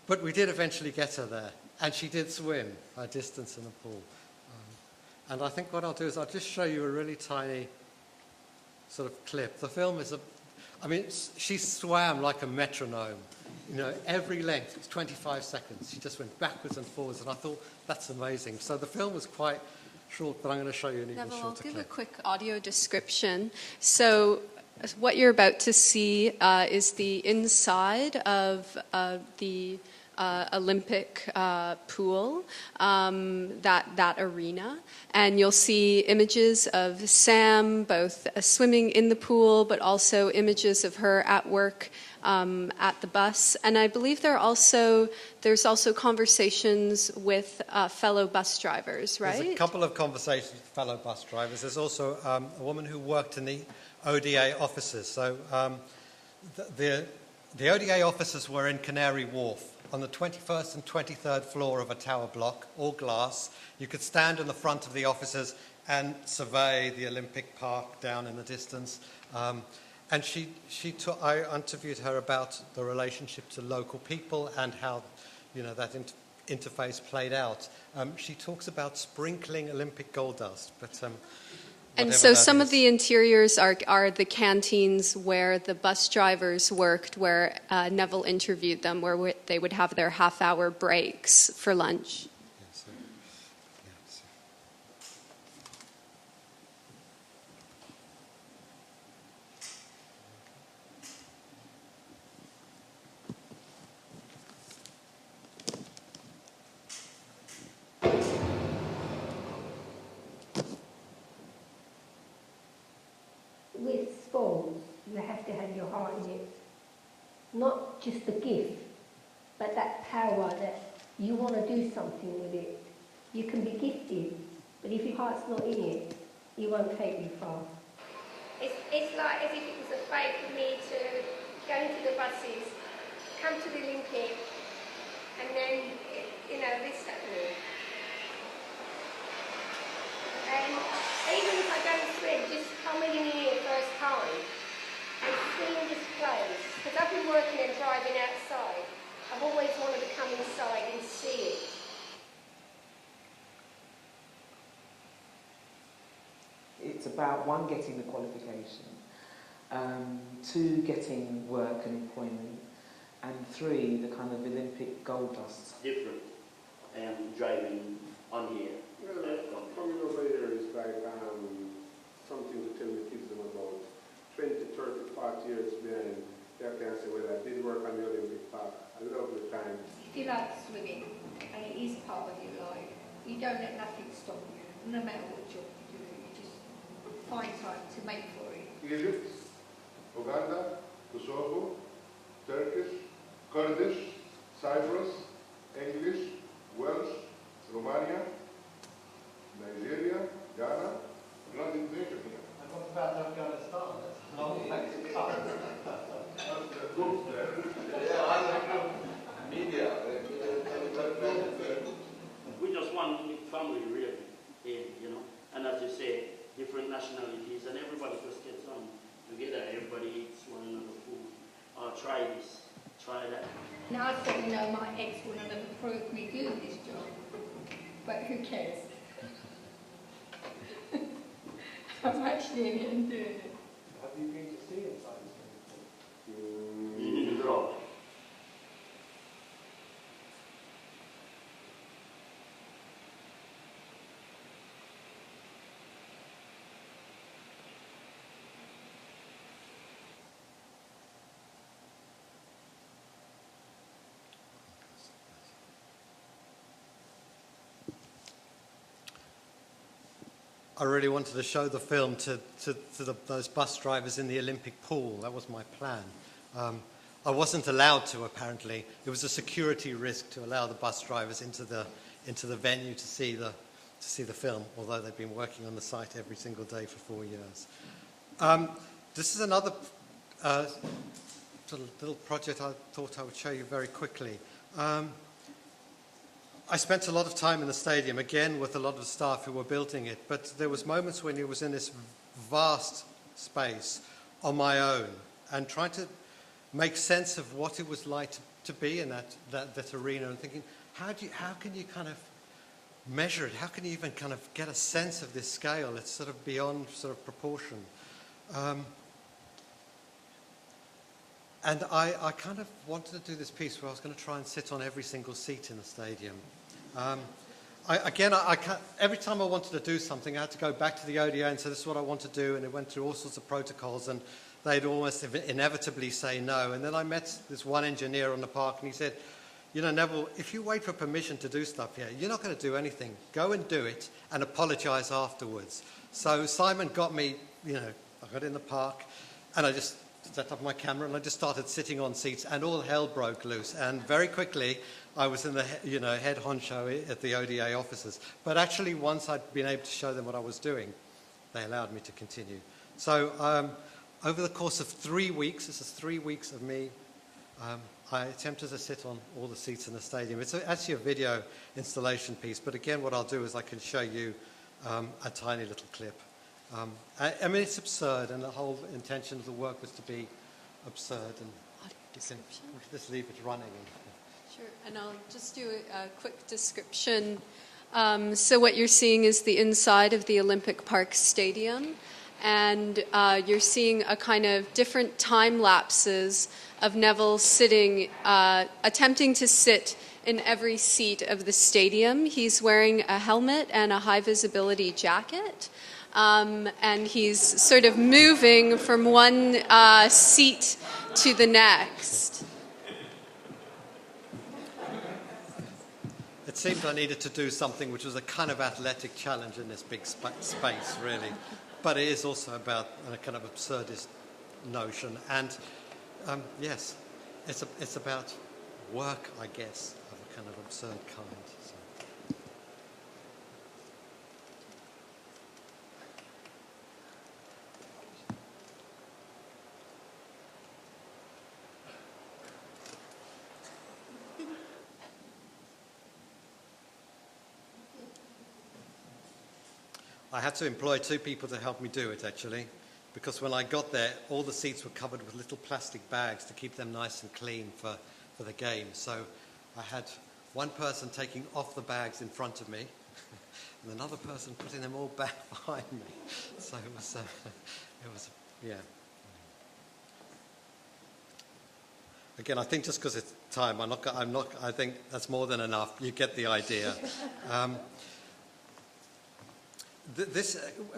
but we did eventually get her there. And she did swim a distance in the pool. And I think what I'll do is I'll just show you a really tiny sort of clip. The film is she swam like a metronome. Every length, it's 25 seconds. She just went backwards and forwards, and I thought, that's amazing. So the film was quite short, but I'm going to show you an even shorter clip. I'll give a quick audio description. So what you're about to see is the inside of the Olympic pool, that arena. And you'll see images of Sam both swimming in the pool, but also images of her at work at the bus. And I believe there's also conversations with fellow bus drivers, right? There's a couple of conversations with fellow bus drivers. There's also a woman who worked in the ODA offices. So the ODA offices were in Canary Wharf on the 21st and 23rd floor of a tower block, all glass. You could stand in the front of the offices and survey the Olympic Park down in the distance. And I interviewed her about the relationship to local people and how, that interface played out. She talks about sprinkling Olympic gold dust, but and so some of the interiors are the canteens where the bus drivers worked, where Neville interviewed them, where they would have their half-hour breaks for lunch. With sports, you have to have your heart in it. Not just the gift, but that power that you want to do something with it. You can be gifted, but if your heart's not in it, it won't take you far. It's like as if it was a fate for me to go into the buses, come to the Olympic, and then, this happened. And even if I don't swim, just coming in here first time and seeing this place, because I've been working and driving outside, I've always wanted to come inside and see it. It's about, one, getting the qualification, two, getting work and employment, and three, the kind of Olympic gold dust. Different driving on here. Well, coming over here is like something to tell the kids about 20, 30, 40 years behind. They can say, well, I did work on the Olympic Park. I love the time. If you like swimming, and it is part of your life, you don't let nothing stop you, no matter what job you do, you just find time to make for it. Egypt, Uganda, Kosovo, Turkish, Kurdish, Cyprus, English, Welsh, Romania, Nigeria, Ghana, not Indonesia. And what about Afghanistan? That's a long way to go. Media. We just one big family, really, here, And as you say, different nationalities, and everybody just gets on together. Everybody eats one another food. Try this, try that. Now I certainly know my ex would have approved me doing this job, but who cares? I'm actually in here and doing it. Have you been to see inside this You draw. I really wanted to show the film to those bus drivers in the Olympic pool. That was my plan. I wasn't allowed to, apparently. It was a security risk to allow the bus drivers into the venue to see the film, although they've been working on the site every single day for 4 years. This is another sort of little project I thought I would show you very quickly. I spent a lot of time in the stadium, again with a lot of the staff who were building it, but there was moments when it was in this vast space on my own and trying to make sense of what it was like to be in that arena and thinking, how can you kind of measure it? How can you even kind of get a sense of this scale? It's sort of beyond sort of proportion. And I kind of wanted to do this piece where I was going to try and sit on every single seat in the stadium. Every time I wanted to do something, I had to go back to the ODA and say, this is what I want to do, and it went through all sorts of protocols, and they'd almost inevitably say no. And then I met this one engineer on the park, and he said, you know, Neville, if you wait for permission to do stuff here, you're not going to do anything. Go and do it and apologise afterwards. So Simon got me, you know, I got in the park and I just set up my camera and I just started sitting on seats and all hell broke loose. And very quickly, I was in the, you know, head honcho at the ODA offices. But actually, once I'd been able to show them what I was doing, they allowed me to continue. So over the course of 3 weeks, this is 3 weeks of me, I attempted to sit on all the seats in the stadium. It's actually a video installation piece, but again, what I'll do is I can show you a tiny little clip. I mean, it's absurd, and the whole intention of the work was to be absurd, and you can just leave it running. Sure, and I'll just do a quick description. So what you're seeing is the inside of the Olympic Park Stadium, and you're seeing a kind of different time lapses of Neville sitting, attempting to sit in every seat of the stadium. He's wearing a helmet and a high visibility jacket, and he's sort of moving from one seat to the next. It seemed I needed to do something which was a kind of athletic challenge in this big space, really. But it is also about a kind of absurdist notion. And yes, it's about work, I guess, of a kind of absurd kind. So. I had to employ 2 people to help me do it, actually, because when I got there, all the seats were covered with little plastic bags to keep them nice and clean for the game. So I had one person taking off the bags in front of me and another person putting them all back behind me. So it was, yeah. Again, I think just because it's time, I think that's more than enough. You get the idea.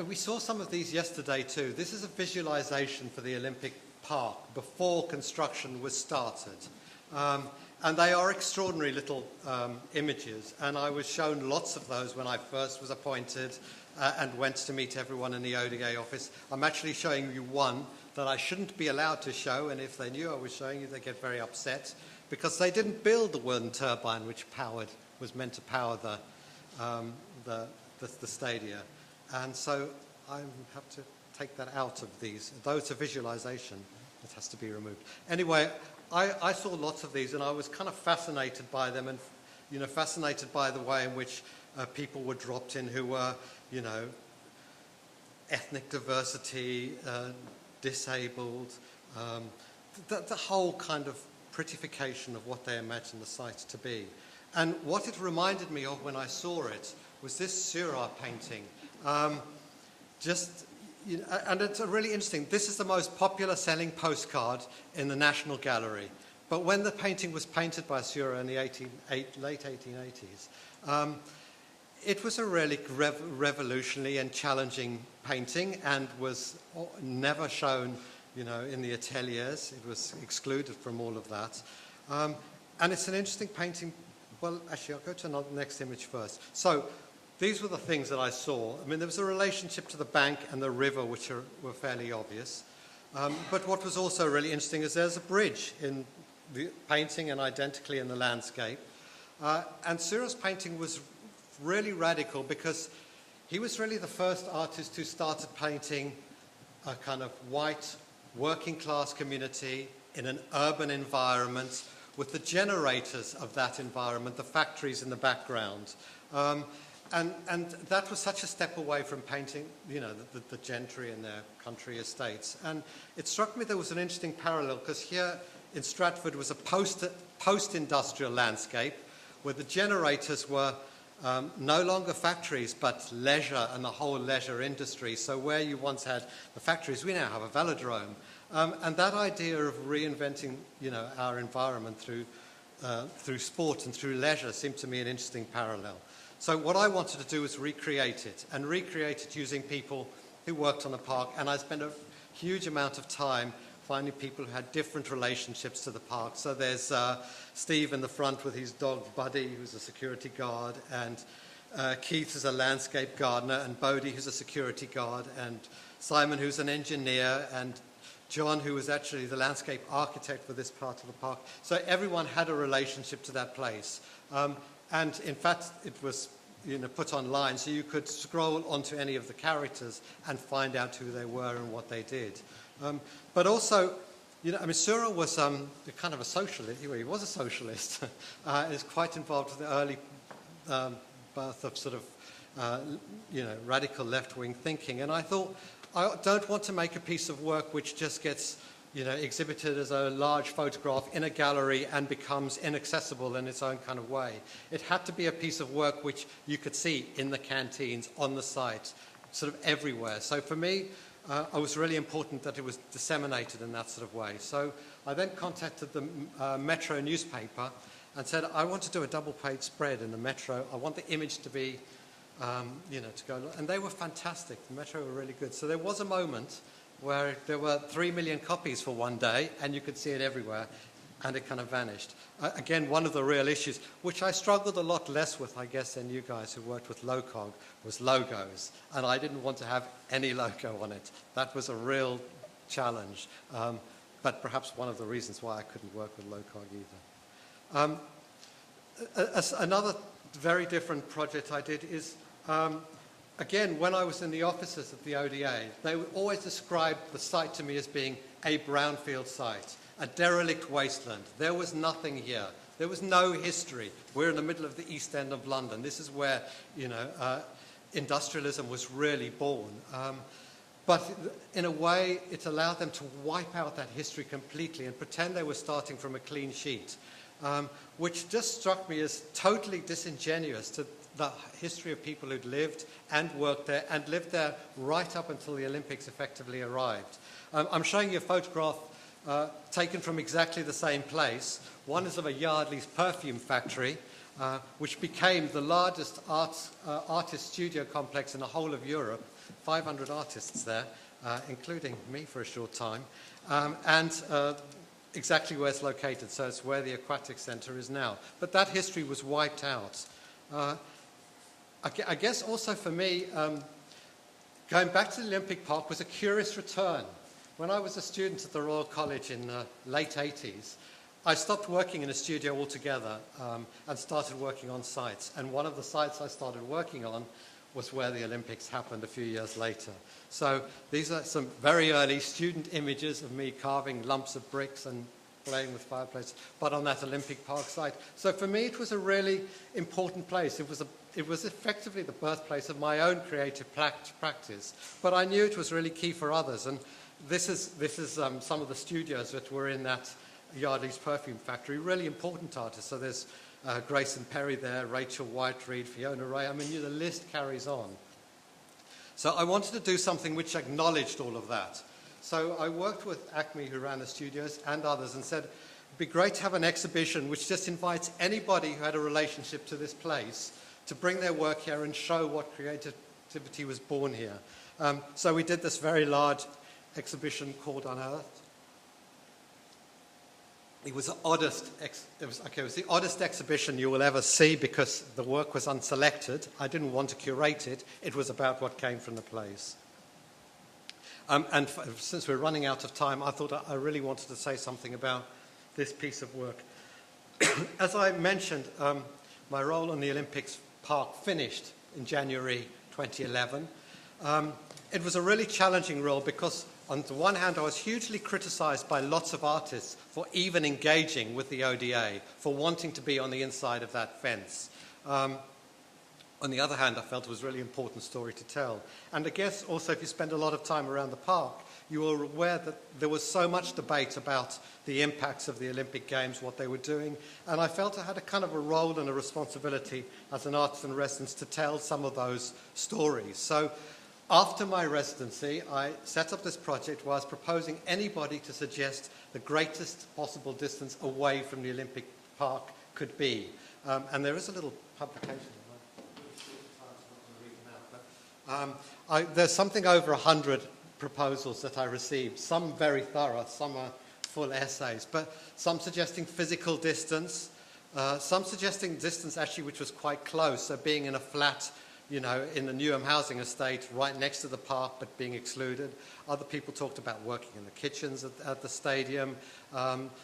We saw some of these yesterday too. This is a visualization for the Olympic Park before construction was started. And they are extraordinary little images. And I was shown lots of those when I first was appointed and went to meet everyone in the ODA office. I'm actually showing you one that I shouldn't be allowed to show. And if they knew I was showing you, they'd get very upset because they didn't build the wind turbine which was meant to power the stadia. And so I have to take that out of these. Though it's a visualization, it has to be removed. Anyway, I saw lots of these and I was kind of fascinated by them and, you know, fascinated by the way in which people were dropped in who were, you know, ethnic diversity, disabled, the whole kind of prettification of what they imagined the site to be. And what it reminded me of when I saw it was this Seurat painting. You know, and it's really interesting. This is the most popular selling postcard in the National Gallery. But when the painting was painted by Seurat in the late 1880s, it was a really revolutionary and challenging painting and was never shown, you know, in the ateliers. It was excluded from all of that. And it's an interesting painting. Well, actually, I'll go to the next image first. So these were the things that I saw. I mean, there was a relationship to the bank and the river, which were fairly obvious. But what was also really interesting is there's a bridge in the painting and identically in the landscape. And Seurat's painting was really radical because he was really the first artist who started painting a kind of white working class community in an urban environment with the generators of that environment, the factories in the background. And that was such a step away from painting, you know, the gentry in their country estates. And it struck me there was an interesting parallel because here in Stratford was a post-industrial landscape where the generators were no longer factories but leisure and the whole leisure industry. So where you once had the factories, we now have a velodrome. And that idea of reinventing, you know, our environment through sport and through leisure seemed to me an interesting parallel. So what I wanted to do was recreate it using people who worked on the park. And I spent a huge amount of time finding people who had different relationships to the park. So there's Steve in the front with his dog Buddy, who's a security guard, and Keith, who's a landscape gardener, and Bodie, who's a security guard, and Simon, who's an engineer, and John, who was actually the landscape architect for this part of the park. So everyone had a relationship to that place. And in fact, it was put online, so you could scroll onto any of the characters and find out who they were and what they did. But also, Cyril was kind of a socialist. He was a socialist. He was quite involved in the early birth of sort of, radical left-wing thinking. And I thought, I don't want to make a piece of work which just gets, exhibited as a large photograph in a gallery and becomes inaccessible in its own kind of way. It had to be a piece of work which you could see in the canteens, on the site, sort of everywhere. So for me, it was really important that it was disseminated in that sort of way. So I then contacted the Metro newspaper and said, I want to do a double-page spread in the Metro. I want the image to be, to go. And they were fantastic. The Metro were really good. So there was a moment where there were 3 million copies for one day, and you could see it everywhere, and it kind of vanished. Again, one of the real issues, which I struggled a lot less with, I guess, than you guys who worked with low-cog, was logos. And I didn't want to have any logo on it. That was a real challenge, but perhaps one of the reasons why I couldn't work with low-cog either. Another very different project I did is, again, when I was in the offices of the ODA, they would always describe the site to me as being a brownfield site, a derelict wasteland. There was nothing here. There was no history. We're in the middle of the East End of London. This is where, industrialism was really born. But in a way, it allowed them to wipe out that history completely and pretend they were starting from a clean sheet, which just struck me as totally disingenuous to the history of people who'd lived and worked there and lived there right up until the Olympics effectively arrived. I'm showing you a photograph taken from exactly the same place. One is of a Yardley's perfume factory, which became the largest artist studio complex in the whole of Europe. 500 artists there, including me for a short time, and exactly where it's located. So it's where the Aquatic Centre is now. But that history was wiped out. I guess also for me, going back to the Olympic Park was a curious return. When I was a student at the Royal College in the late 80s, I stopped working in a studio altogether and started working on sites. And one of the sites I started working on was where the Olympics happened a few years later. So these are some very early student images of me carving lumps of bricks and playing with fireplaces, but on that Olympic Park site. So for me, it was a really important place. It was effectively the birthplace of my own creative practice, but I knew it was really key for others. And this is some of the studios that were in that Yardley's perfume factory, really important artists. So there's Grayson Perry there, Rachel Whiteread, Fiona Ray. I mean, the list carries on. So I wanted to do something which acknowledged all of that. So I worked with ACME, who ran the studios, and others, and said, it'd be great to have an exhibition which just invites anybody who had a relationship to this place to bring their work here and show what creativity was born here. So we did this very large exhibition called Unearthed. It was the oddest exhibition you will ever see because the work was unselected. I didn't want to curate it. It was about what came from the place. Since we're running out of time, I thought I really wanted to say something about this piece of work. As I mentioned, my role on the Olympics Park finished in January 2011. It was a really challenging role because on the one hand, I was hugely criticised by lots of artists for even engaging with the ODA, for wanting to be on the inside of that fence. On the other hand, I felt it was a really important story to tell. And I guess also if you spend a lot of time around the park, you are aware that there was so much debate about the impacts of the Olympic Games, what they were doing. And I felt I had a kind of a role and a responsibility as an artist in residence to tell some of those stories. So after my residency, I set up this project where I was proposing anybody to suggest the greatest possible distance away from the Olympic Park could be. And there is a little publication. There's something over 100 proposals that I received. Some very thorough, some are full essays, but some suggesting physical distance, some suggesting distance actually which was quite close, so being in a flat, you know, in the Newham housing estate right next to the park but being excluded. Other people talked about working in the kitchens at the stadium.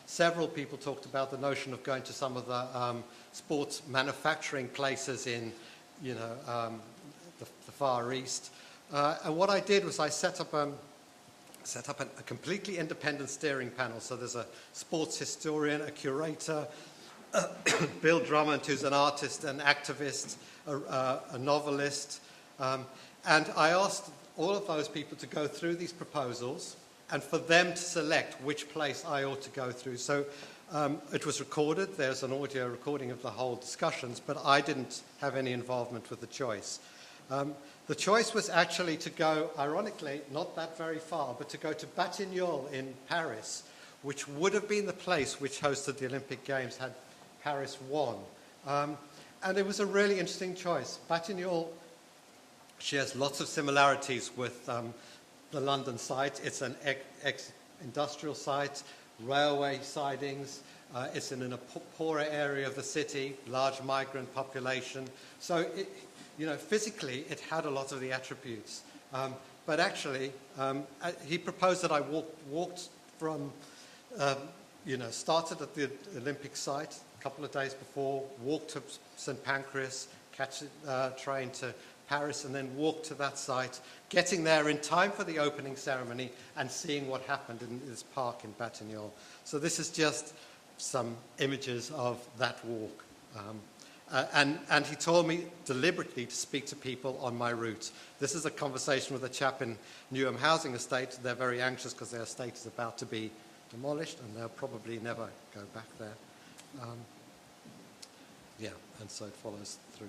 Several people talked about the notion of going to some of the sports manufacturing places in, you know, the Far East. And what I did was I set up a completely independent steering panel. So there's a sports historian, a curator, Bill Drummond, who's an artist, an activist, a novelist. And I asked all of those people to go through these proposals and for them to select which place I ought to go through. So it was recorded. There's an audio recording of the whole discussions, but I didn't have any involvement with the choice. The choice was actually to go, ironically, not that very far, but to go to Batignolles in Paris, which would have been the place which hosted the Olympic Games had Paris won. And it was a really interesting choice. Batignolles shares lots of similarities with the London site. It's an ex-industrial site, railway sidings. It's in a poorer area of the city, large migrant population. So, you know, physically, it had a lot of the attributes. But actually, he proposed that I walked from, you know, started at the Olympic site a couple of days before, walked to St. Pancras, catch a train to Paris, and then walked to that site, getting there in time for the opening ceremony and seeing what happened in this park in Batignolles. So this is just some images of that walk. And he told me deliberately to speak to people on my route. This is a conversation with a chap in Newham Housing Estate. They're very anxious because their estate is about to be demolished and they'll probably never go back there. Yeah, and so it follows through.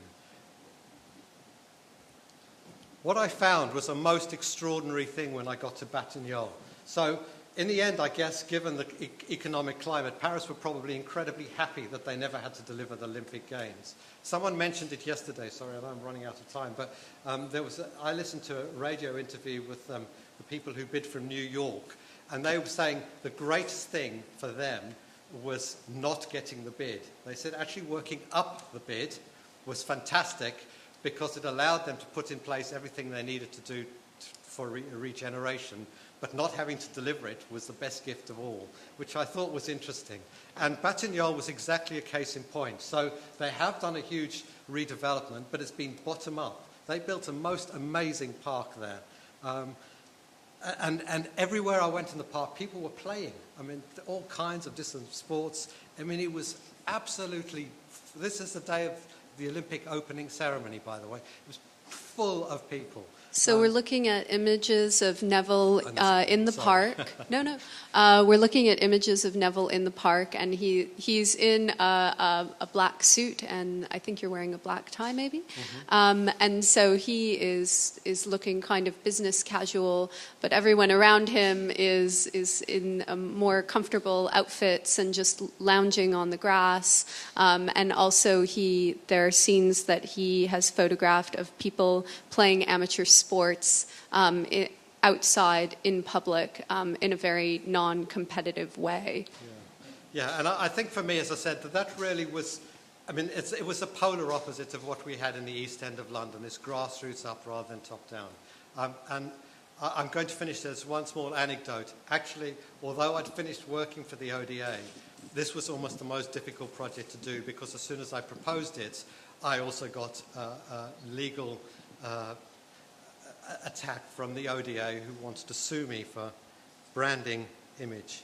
What I found was a most extraordinary thing when I got to Batignolles. So in the end, I guess, given the economic climate, Paris were probably incredibly happy that they never had to deliver the Olympic Games. Someone mentioned it yesterday. Sorry, I know I'm running out of time. But I listened to a radio interview with the people who bid from New York. And they were saying the greatest thing for them was not getting the bid. They said actually working up the bid was fantastic because it allowed them to put in place everything they needed to do for regeneration, but not having to deliver it was the best gift of all, which I thought was interesting. And Batignolles was exactly a case in point. So they have done a huge redevelopment, but it's been bottom up. They built a most amazing park there. And everywhere I went in the park, people were playing. I mean, all kinds of different sports. I mean, it was absolutely... This is the day of the Olympic opening ceremony, by the way. It was full of people. So we're looking at images of Neville in the park. No. We're looking at images of Neville in the park, and he's in a black suit, and I think you're wearing a black tie, maybe. Mm-hmm. And so he is looking kind of business casual, but everyone around him is in more comfortable outfits and just lounging on the grass. And also there are scenes that he has photographed of people playing amateur sports outside in public in a very non-competitive way. Yeah, and I think for me, as I said, that really was, I mean, it was the polar opposite of what we had in the East End of London, this grassroots up rather than top down. And I'm going to finish this one small anecdote. Actually, although I'd finished working for the ODA, this was almost the most difficult project to do because as soon as I proposed it, I also got legal attack from the ODA who wants to sue me for branding image.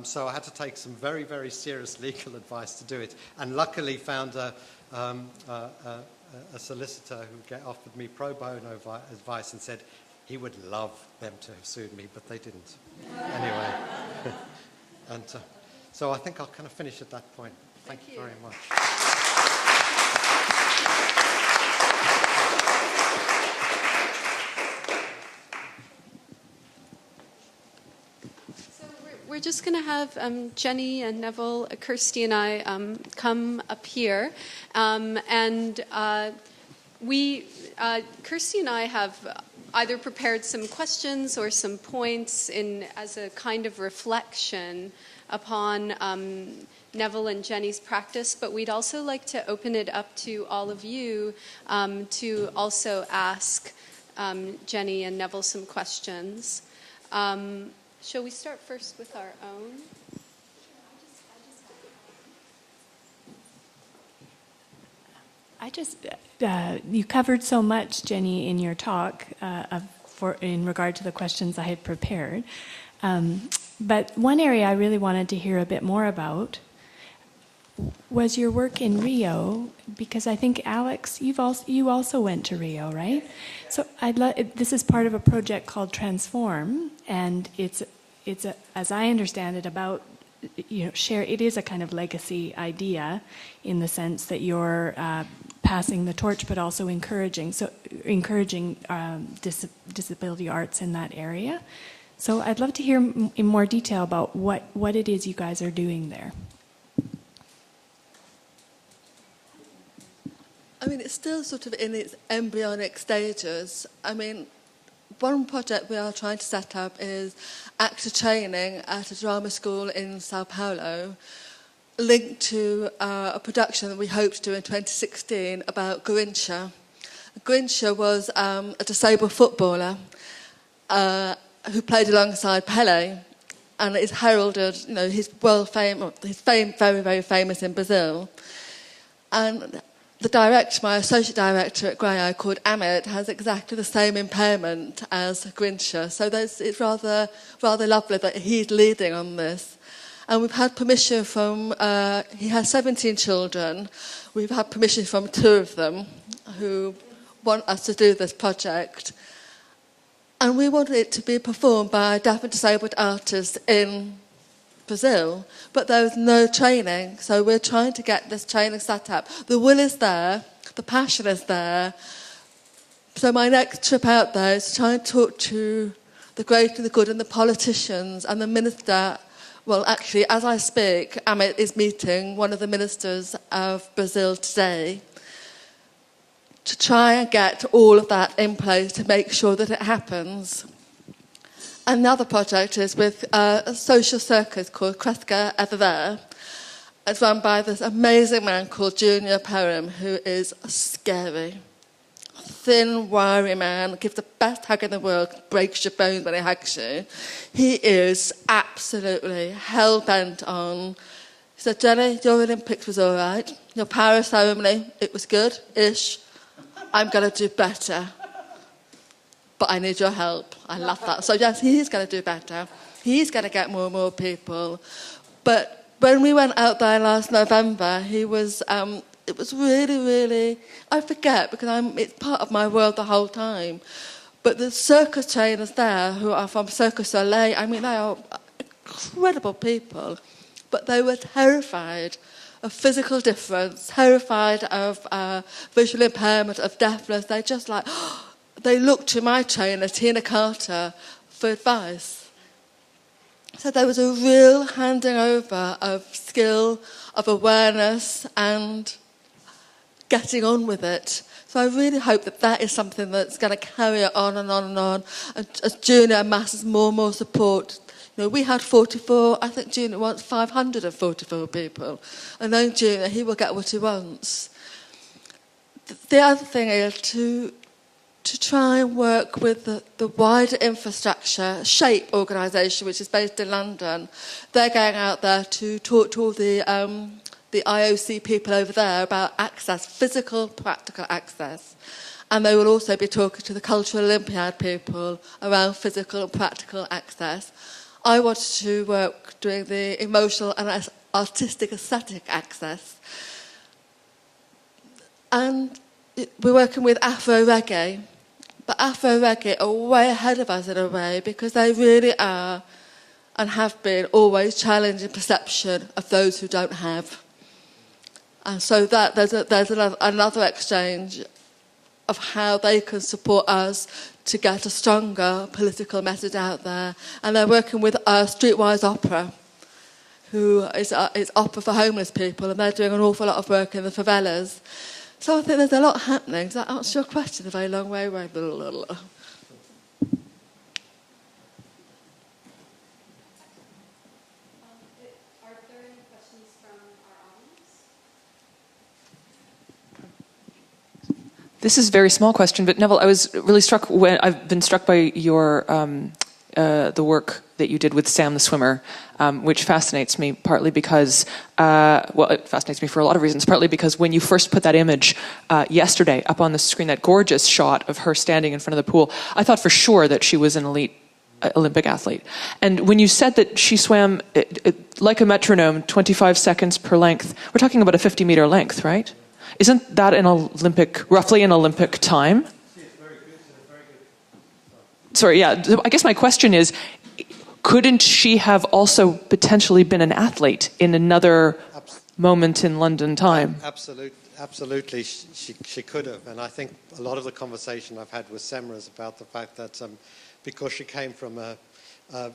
So I had to take some very, very serious legal advice to do it, and luckily found a solicitor who offered me pro bono advice and said he would love them to have sued me, but they didn't. Anyway, and so I think I'll kind of finish at that point. Thank you very much. We're just going to have Jenny and Neville, Kirsty and I come up here. And Kirsty and I have either prepared some questions or some points as a kind of reflection upon Neville and Jenny's practice, but we'd also like to open it up to all of you to also ask Jenny and Neville some questions. Shall we start first with our own? You covered so much, Jenny, in your talk in regard to the questions I had prepared. But one area I really wanted to hear a bit more about was your work in Rio, because I think, Alex, you also went to Rio, right? So this is part of a project called Transform, and it's as I understand it, about it is a kind of legacy idea in the sense that you're passing the torch, but also encouraging disability arts in that area. So I'd love to hear in more detail about what it is you guys are doing there. I mean, it's still sort of in its embryonic stages. I mean, one project we are trying to set up is actor training at a drama school in Sao Paulo, linked to a production that we hope to do in 2016 about Garrincha. Garrincha was a disabled footballer who played alongside Pelé, and is heralded, he's very, very famous in Brazil. And the director, my associate director at Grey Eye, called Amit, has exactly the same impairment as Garrincha. So it's rather lovely that he's leading on this. And we've had permission from, he has 17 children. We've had permission from 2 of them who want us to do this project. And we wanted it to be performed by deaf and disabled artists in Brazil, but there was no training, so we're trying to get this training set up. The will is there, the passion is there. So my next trip out there is to try and talk to the great and the good and the politicians and the minister. Well, actually, as I speak, Amit is meeting one of the ministers of Brazil today to try and get all of that in place to make sure that it happens. Another project is with a social circus called Kreska Ever There. It's run by this amazing man called Junior Perham, who is scary. Thin, wiry man, gives the best hug in the world, breaks your bones when he hugs you. He is absolutely hell-bent on... He said, Jenny, your Olympics was all right. Your Paris ceremony, it was good-ish. I'm going to do better. But I need your help. I love that. So yes, he's going to do better. He's going to get more and more people. But when we went out there last November, he was... it was really, really... I forget, because it's part of my world the whole time. But the circus trainers there, who are from Cirque du Soleil, I mean, they are incredible people. But they were terrified of physical difference, terrified of visual impairment, of deafness. They just like... They looked to my trainer, Tina Carter, for advice. So there was a real handing over of skill, of awareness, and getting on with it. So I really hope that that is something that's going to carry it on and on and on. And as Junior amasses more and more support, we had 44, I think Junior wants 544 people. And then Junior, he will get what he wants. The other thing is to try and work with the wider infrastructure, SHAPE organisation, which is based in London. They're going out there to talk to all the IOC people over there about access, physical, practical access. And they will also be talking to the Cultural Olympiad people around physical and practical access. I wanted to work doing the emotional and artistic aesthetic access. And we're working with Afro Reggae. But Afro Reggae are way ahead of us in a way, because they really are and have been always challenging perception of those who don't have. And so that there's another exchange of how they can support us to get a stronger political message out there. And they're working with Streetwise Opera, who is opera for homeless people, and they're doing an awful lot of work in the favelas. So I think there's a lot happening. Does that answer your question? A very long way away. This is a very small question, but Neville, I was really struck I've been struck by your the work that you did with Sam the swimmer, which fascinates me partly because, it fascinates me for a lot of reasons. Partly because when you first put that image yesterday up on the screen, that gorgeous shot of her standing in front of the pool, I thought for sure that she was an elite Olympic athlete. And when you said that she swam like a metronome, 25 seconds per length, we're talking about a 50-meter length, right? Isn't that roughly an Olympic time? Sorry, yeah. I guess my question is, couldn't she have also potentially been an athlete in another moment in London time? Absolutely, she could have. And I think a lot of the conversation I've had with Semra is about the fact that because she came from a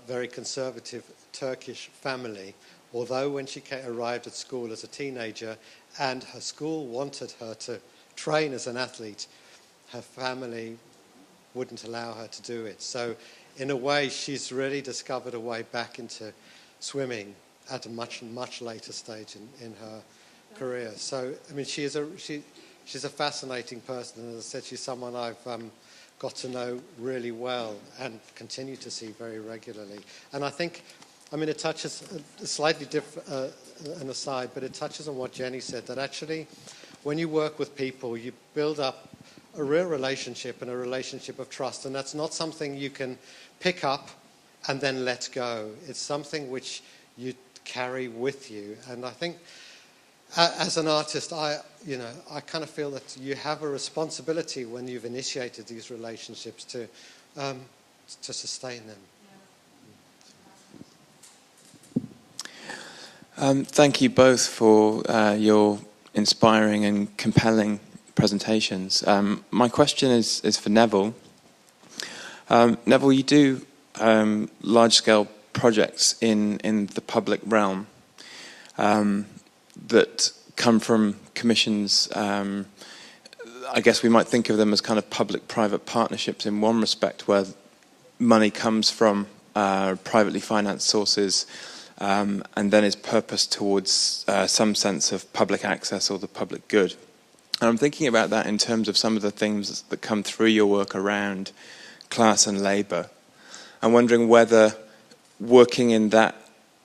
very conservative Turkish family, although when she arrived at school as a teenager and her school wanted her to train as an athlete, her family wouldn't allow her to do it. So in a way, she's really discovered a way back into swimming at a much, much later stage in her career. So, I mean, she's a fascinating person. And as I said, she's someone I've got to know really well and continue to see very regularly. And I think, I mean, it touches a slightly different, an aside, but it touches on what Jenny said, that actually when you work with people, you build up a real relationship and a relationship of trust. And that's not something you can pick up and then let go. It's something which you carry with you. And I think as an artist, I kind of feel that you have a responsibility when you've initiated these relationships to sustain them. Thank you both for your inspiring and compelling presentations. My question is for Neville. Neville, you do large-scale projects in the public realm that come from commissions. I guess we might think of them as kind of public-private partnerships in one respect, where money comes from privately financed sources and then is purposed towards some sense of public access or the public good. And I'm thinking about that in terms of some of the things that come through your work around class and labour. I'm wondering whether working in that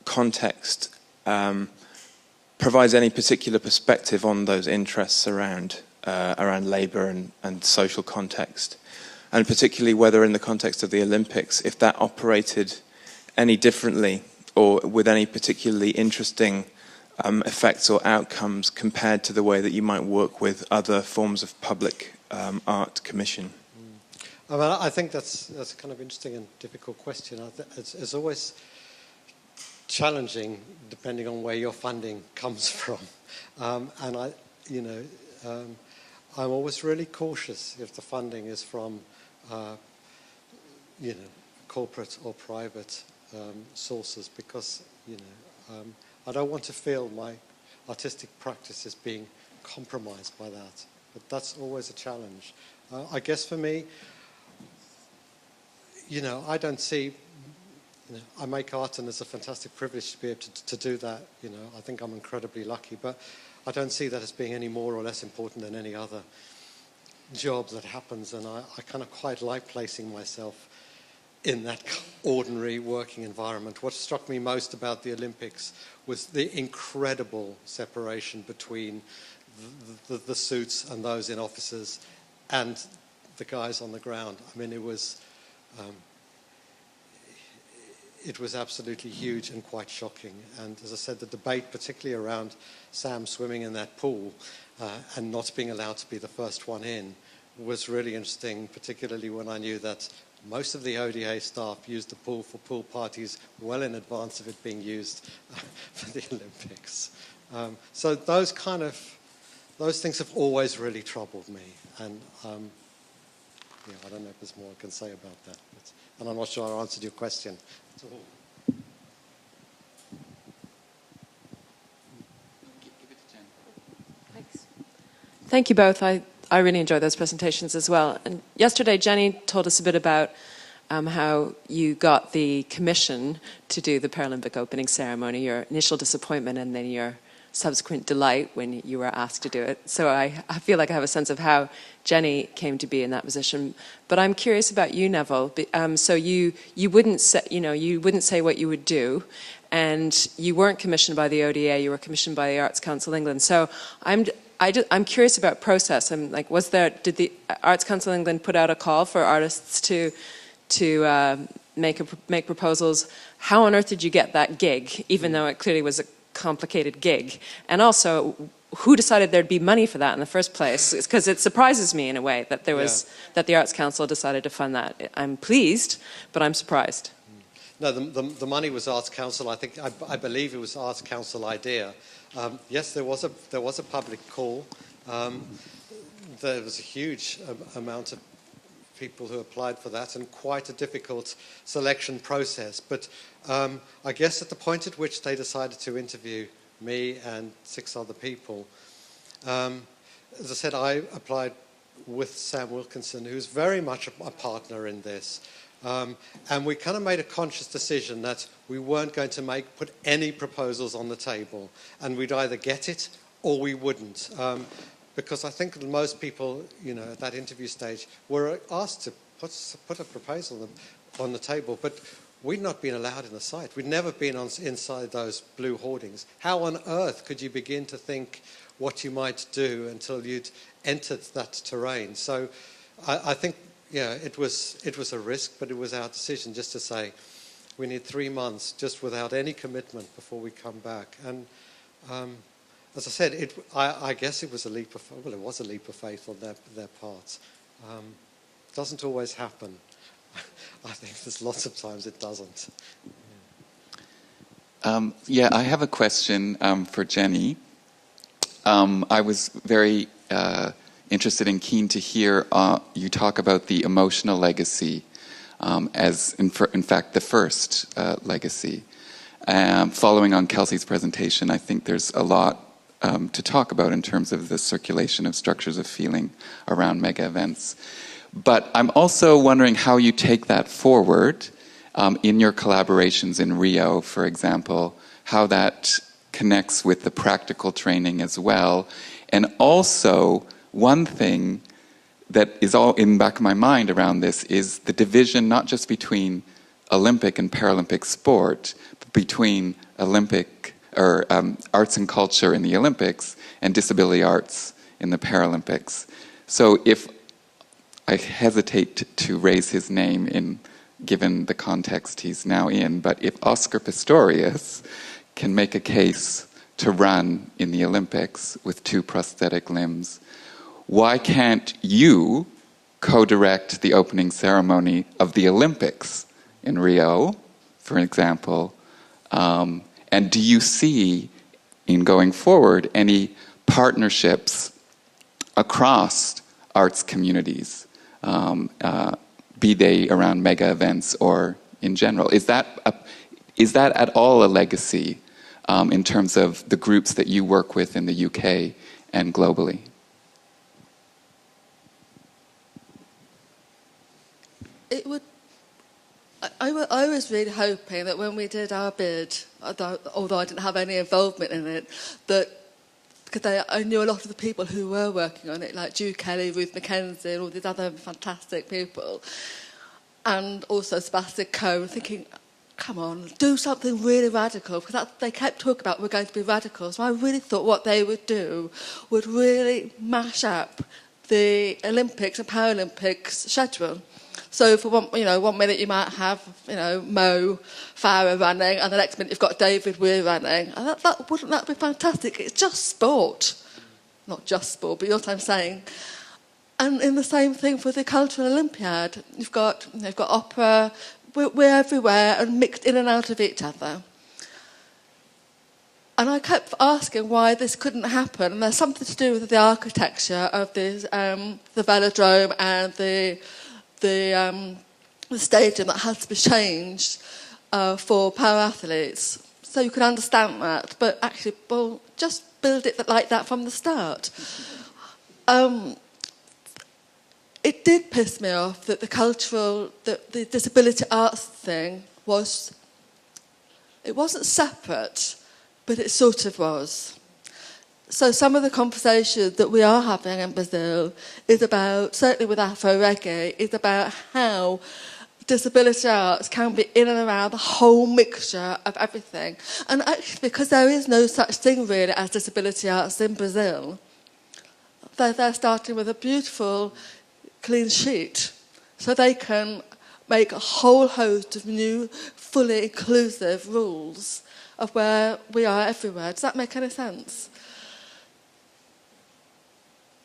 context provides any particular perspective on those interests around labour and social context, and particularly whether in the context of the Olympics, if that operated any differently or with any particularly interesting effects or outcomes compared to the way that you might work with other forms of public art commission? I mean, I think that's a kind of interesting and difficult question. It's always challenging depending on where your funding comes from. And I'm always really cautious if the funding is from, corporate or private sources, because, I don't want to feel my artistic practice is being compromised by that. But that's always a challenge. I guess for me, I don't see, I make art and it's a fantastic privilege to be able to do that. I think I'm incredibly lucky, but I don't see that as being any more or less important than any other job that happens. And I kind of quite like placing myself in that ordinary working environment. What struck me most about the Olympics was the incredible separation between the suits and those in offices and the guys on the ground. I mean, it was absolutely huge and quite shocking. And as I said, the debate, particularly around Sam swimming in that pool and not being allowed to be the first one in, was really interesting, particularly when I knew that most of the ODA staff used the pool for pool parties well in advance of it being used for the Olympics. So those things have always really troubled me. And I don't know if there's more I can say about that. And I'm not sure I answered your question at all. Thanks. Thank you both. I really enjoyed those presentations as well. And yesterday, Jenny told us a bit about how you got the commission to do the Paralympic opening ceremony, your initial disappointment, and then your subsequent delight when you were asked to do it. So I feel like I have a sense of how Jenny came to be in that position. But I'm curious about you, Neville. So you wouldn't say what you would do, and you weren't commissioned by the ODA. You were commissioned by the Arts Council England. So I'm curious about process. I'm like, did the Arts Council England put out a call for artists to make proposals? How on earth did you get that gig, even though it clearly was a complicated gig? And also, who decided there'd be money for that in the first place? Because it surprises me in a way that that the Arts Council decided to fund that. I'm pleased, but I'm surprised. No, the money was Arts Council. I believe it was Arts Council idea. Yes, there was a public call. There was a huge amount of people who applied for that, and quite a difficult selection process. But I guess at the point at which they decided to interview me and 6 other people, as I said, I applied with Sam Wilkinson, who's very much a partner in this. And we kind of made a conscious decision that we weren't going to put any proposals on the table, and we'd either get it or we wouldn't. Because I think that most people, at that interview stage were asked to put a proposal on the table, but we'd not been allowed in the site. We'd never been inside those blue hoardings. How on earth could you begin to think what you might do until you'd entered that terrain? So I think, it was a risk, but it was our decision just to say we need 3 months just without any commitment before we come back. And as I said, I guess it was a leap of faith on their part. Doesn't always happen. I think there's lots of times it doesn't. I have a question for Jenny. I was very interested and keen to hear you talk about the emotional legacy as, in fact, the first legacy. Following on Kelsey's presentation, I think there's a lot to talk about in terms of the circulation of structures of feeling around mega events. But I'm also wondering how you take that forward in your collaborations in Rio, for example, how that connects with the practical training as well. And also, one thing that is all in the back of my mind around this is the division not just between Olympic and Paralympic sport, but between Olympic or arts and culture in the Olympics and disability arts in the Paralympics. So if I hesitate to raise his name given the context he's now in, but if Oscar Pistorius can make a case to run in the Olympics with 2 prosthetic limbs, why can't you co-direct the opening ceremony of the Olympics in Rio, for example? And do you see, in going forward, any partnerships across arts communities, be they around mega events or in general? Is that at all a legacy in terms of the groups that you work with in the UK and globally? It would. I was really hoping that when we did our bid, although I didn't have any involvement in it, that because I knew a lot of the people who were working on it, like Drew Kelly, Ruth Mackenzie, and all these other fantastic people, and also Sebastian Coe, thinking, come on, do something really radical, because they kept talking about we're going to be radical. So I really thought what they would do would really mash up the Olympics and Paralympics schedule. So for one minute you might have, Mo Farah running, and the next minute you've got David Weir running. And wouldn't that be fantastic? It's just sport. Not just sport, but you know what I'm saying. And in the same thing for the Cultural Olympiad. You've got opera, we're everywhere and mixed in and out of each other. And I kept asking why this couldn't happen. And there's something to do with the architecture of this, the velodrome and the stadium that has to be changed for para-athletes. So you can understand that, but actually, well, just build it like that from the start. It did piss me off that the disability arts thing it wasn't separate, but it sort of was. So some of the conversations that we are having in Brazil is about, certainly with Afro Reggae, is about how disability arts can be in and around the whole mixture of everything. And actually, because there is no such thing really as disability arts in Brazil, they're starting with a beautiful clean sheet so they can make a whole host of new, fully inclusive rules of where we are everywhere. Does that make any sense?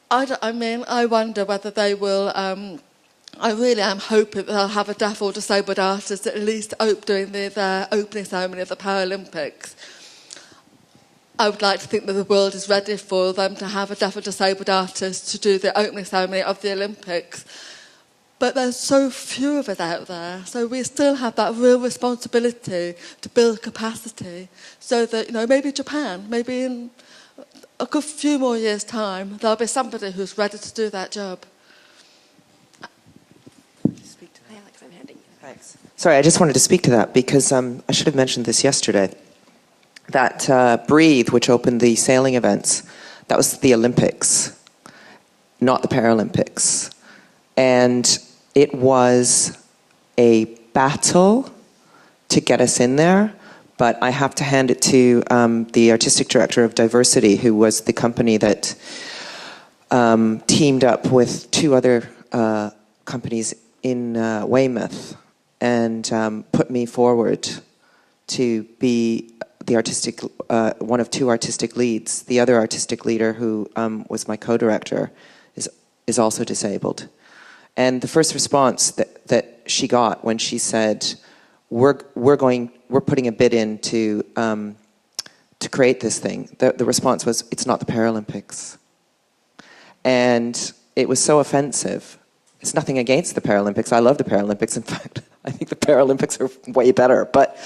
I wonder whether they will. I really am hoping that they'll have a deaf or disabled artist at least doing their opening ceremony of the Paralympics. I would like to think that the world is ready for them to have a deaf or disabled artist to do the opening ceremony of the Olympics. But there's so few of us out there, so we still have that real responsibility to build capacity so that, maybe Japan, maybe in a good few more years' time, there'll be somebody who's ready to do that job. Thanks. Sorry, I just wanted to speak to that because I should have mentioned this yesterday. That Breathe, which opened the sailing events, that was the Olympics, not the Paralympics. And it was a battle to get us in there. But I have to hand it to the artistic director of Diversity, who was the company that teamed up with two other companies in Weymouth and put me forward to be the artistic, one of two artistic leads. The other artistic leader, who was my co-director, is also disabled. And the first response that she got when she said, we're putting a bid in to create this thing. The response was, it's not the Paralympics. And it was so offensive. It's nothing against the Paralympics. I love the Paralympics. In fact, I think the Paralympics are way better. But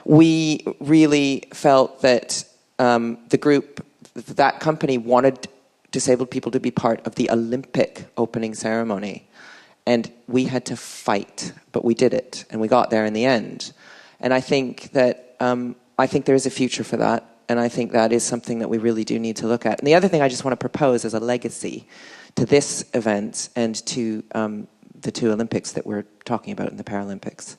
we really felt that the group, that company wanted disabled people to be part of the Olympic opening ceremony. And we had to fight, but we did it, and we got there in the end. And I think that there is a future for that, and I think that is something that we really do need to look at. And the other thing I just want to propose as a legacy to this event and to the two Olympics that we're talking about in the Paralympics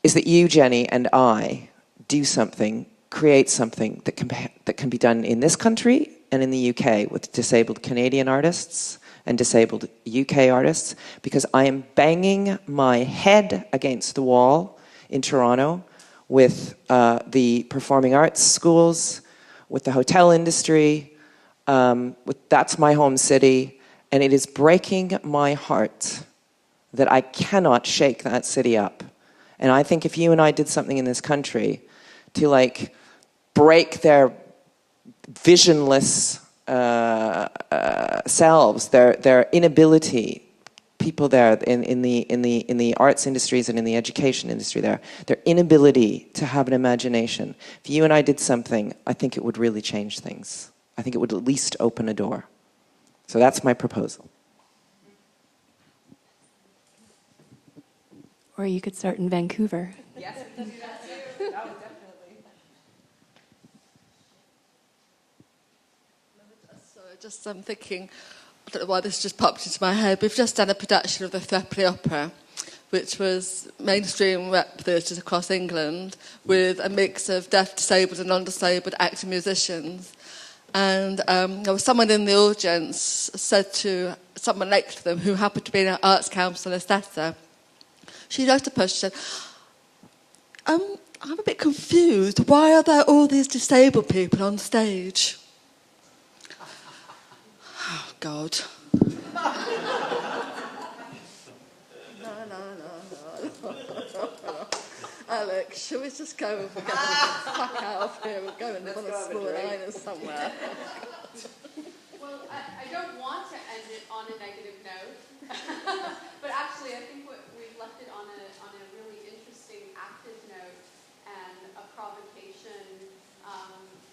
is that you, Jenny, and I do something, create something that can be done in this country and in the UK with disabled Canadian artists and disabled UK artists, because I am banging my head against the wall in Toronto with the performing arts schools, with the hotel industry, that's my home city, and it is breaking my heart that I cannot shake that city up. And I think if you and I did something in this country to break their visionless selves, their inability, people there in the arts industries and in the education industry their inability to have an imagination. If you and I did something, I think it would really change things. I think it would at least open a door. So that's my proposal. Or you could start in Vancouver. Yes, we can do that too. That was definitely. So I'm thinking, I don't know why this just popped into my head. We've just done a production of the Threepenny Opera, which was mainstream rep theatres across England with a mix of deaf, disabled and non-disabled acting musicians. And there was someone in the audience said to someone next to them who happened to be an Arts Council assessor, she noticed her, she said, I'm a bit confused. Why are there all these disabled people on stage? Oh, God. No. Alex, should we just go and get the fuck out of here and go and live on a small island somewhere? Well, I don't want to end it on a negative note, but actually I think we've left it on a really interesting, active note and a provocation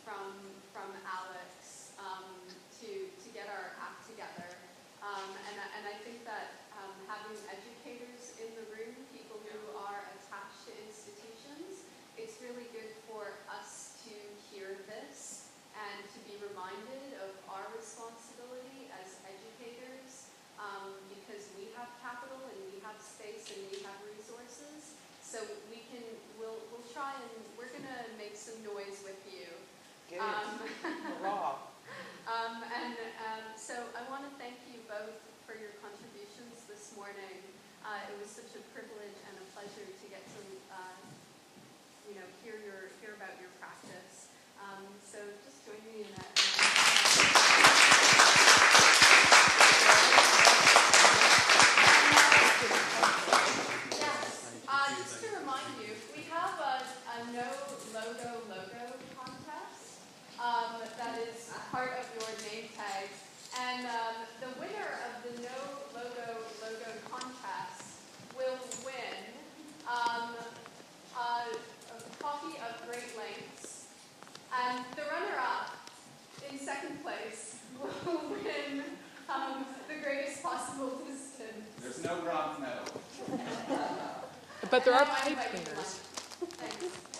from Alex to get our act together. And I think that having educators in the room, people who are attached to institutions, it's really good for us to hear this and to privilege and a pleasure to get to hear about your practice. So just join me in that. Just to remind you, we have a no logo contest that is part of your name tag, and the winner of the no logo contest will win a coffee of great lengths, and the runner-up in second place will win the greatest possible distance. There's no bronze medal. But there are I pipe invite you to cleaners. lunch. Thanks.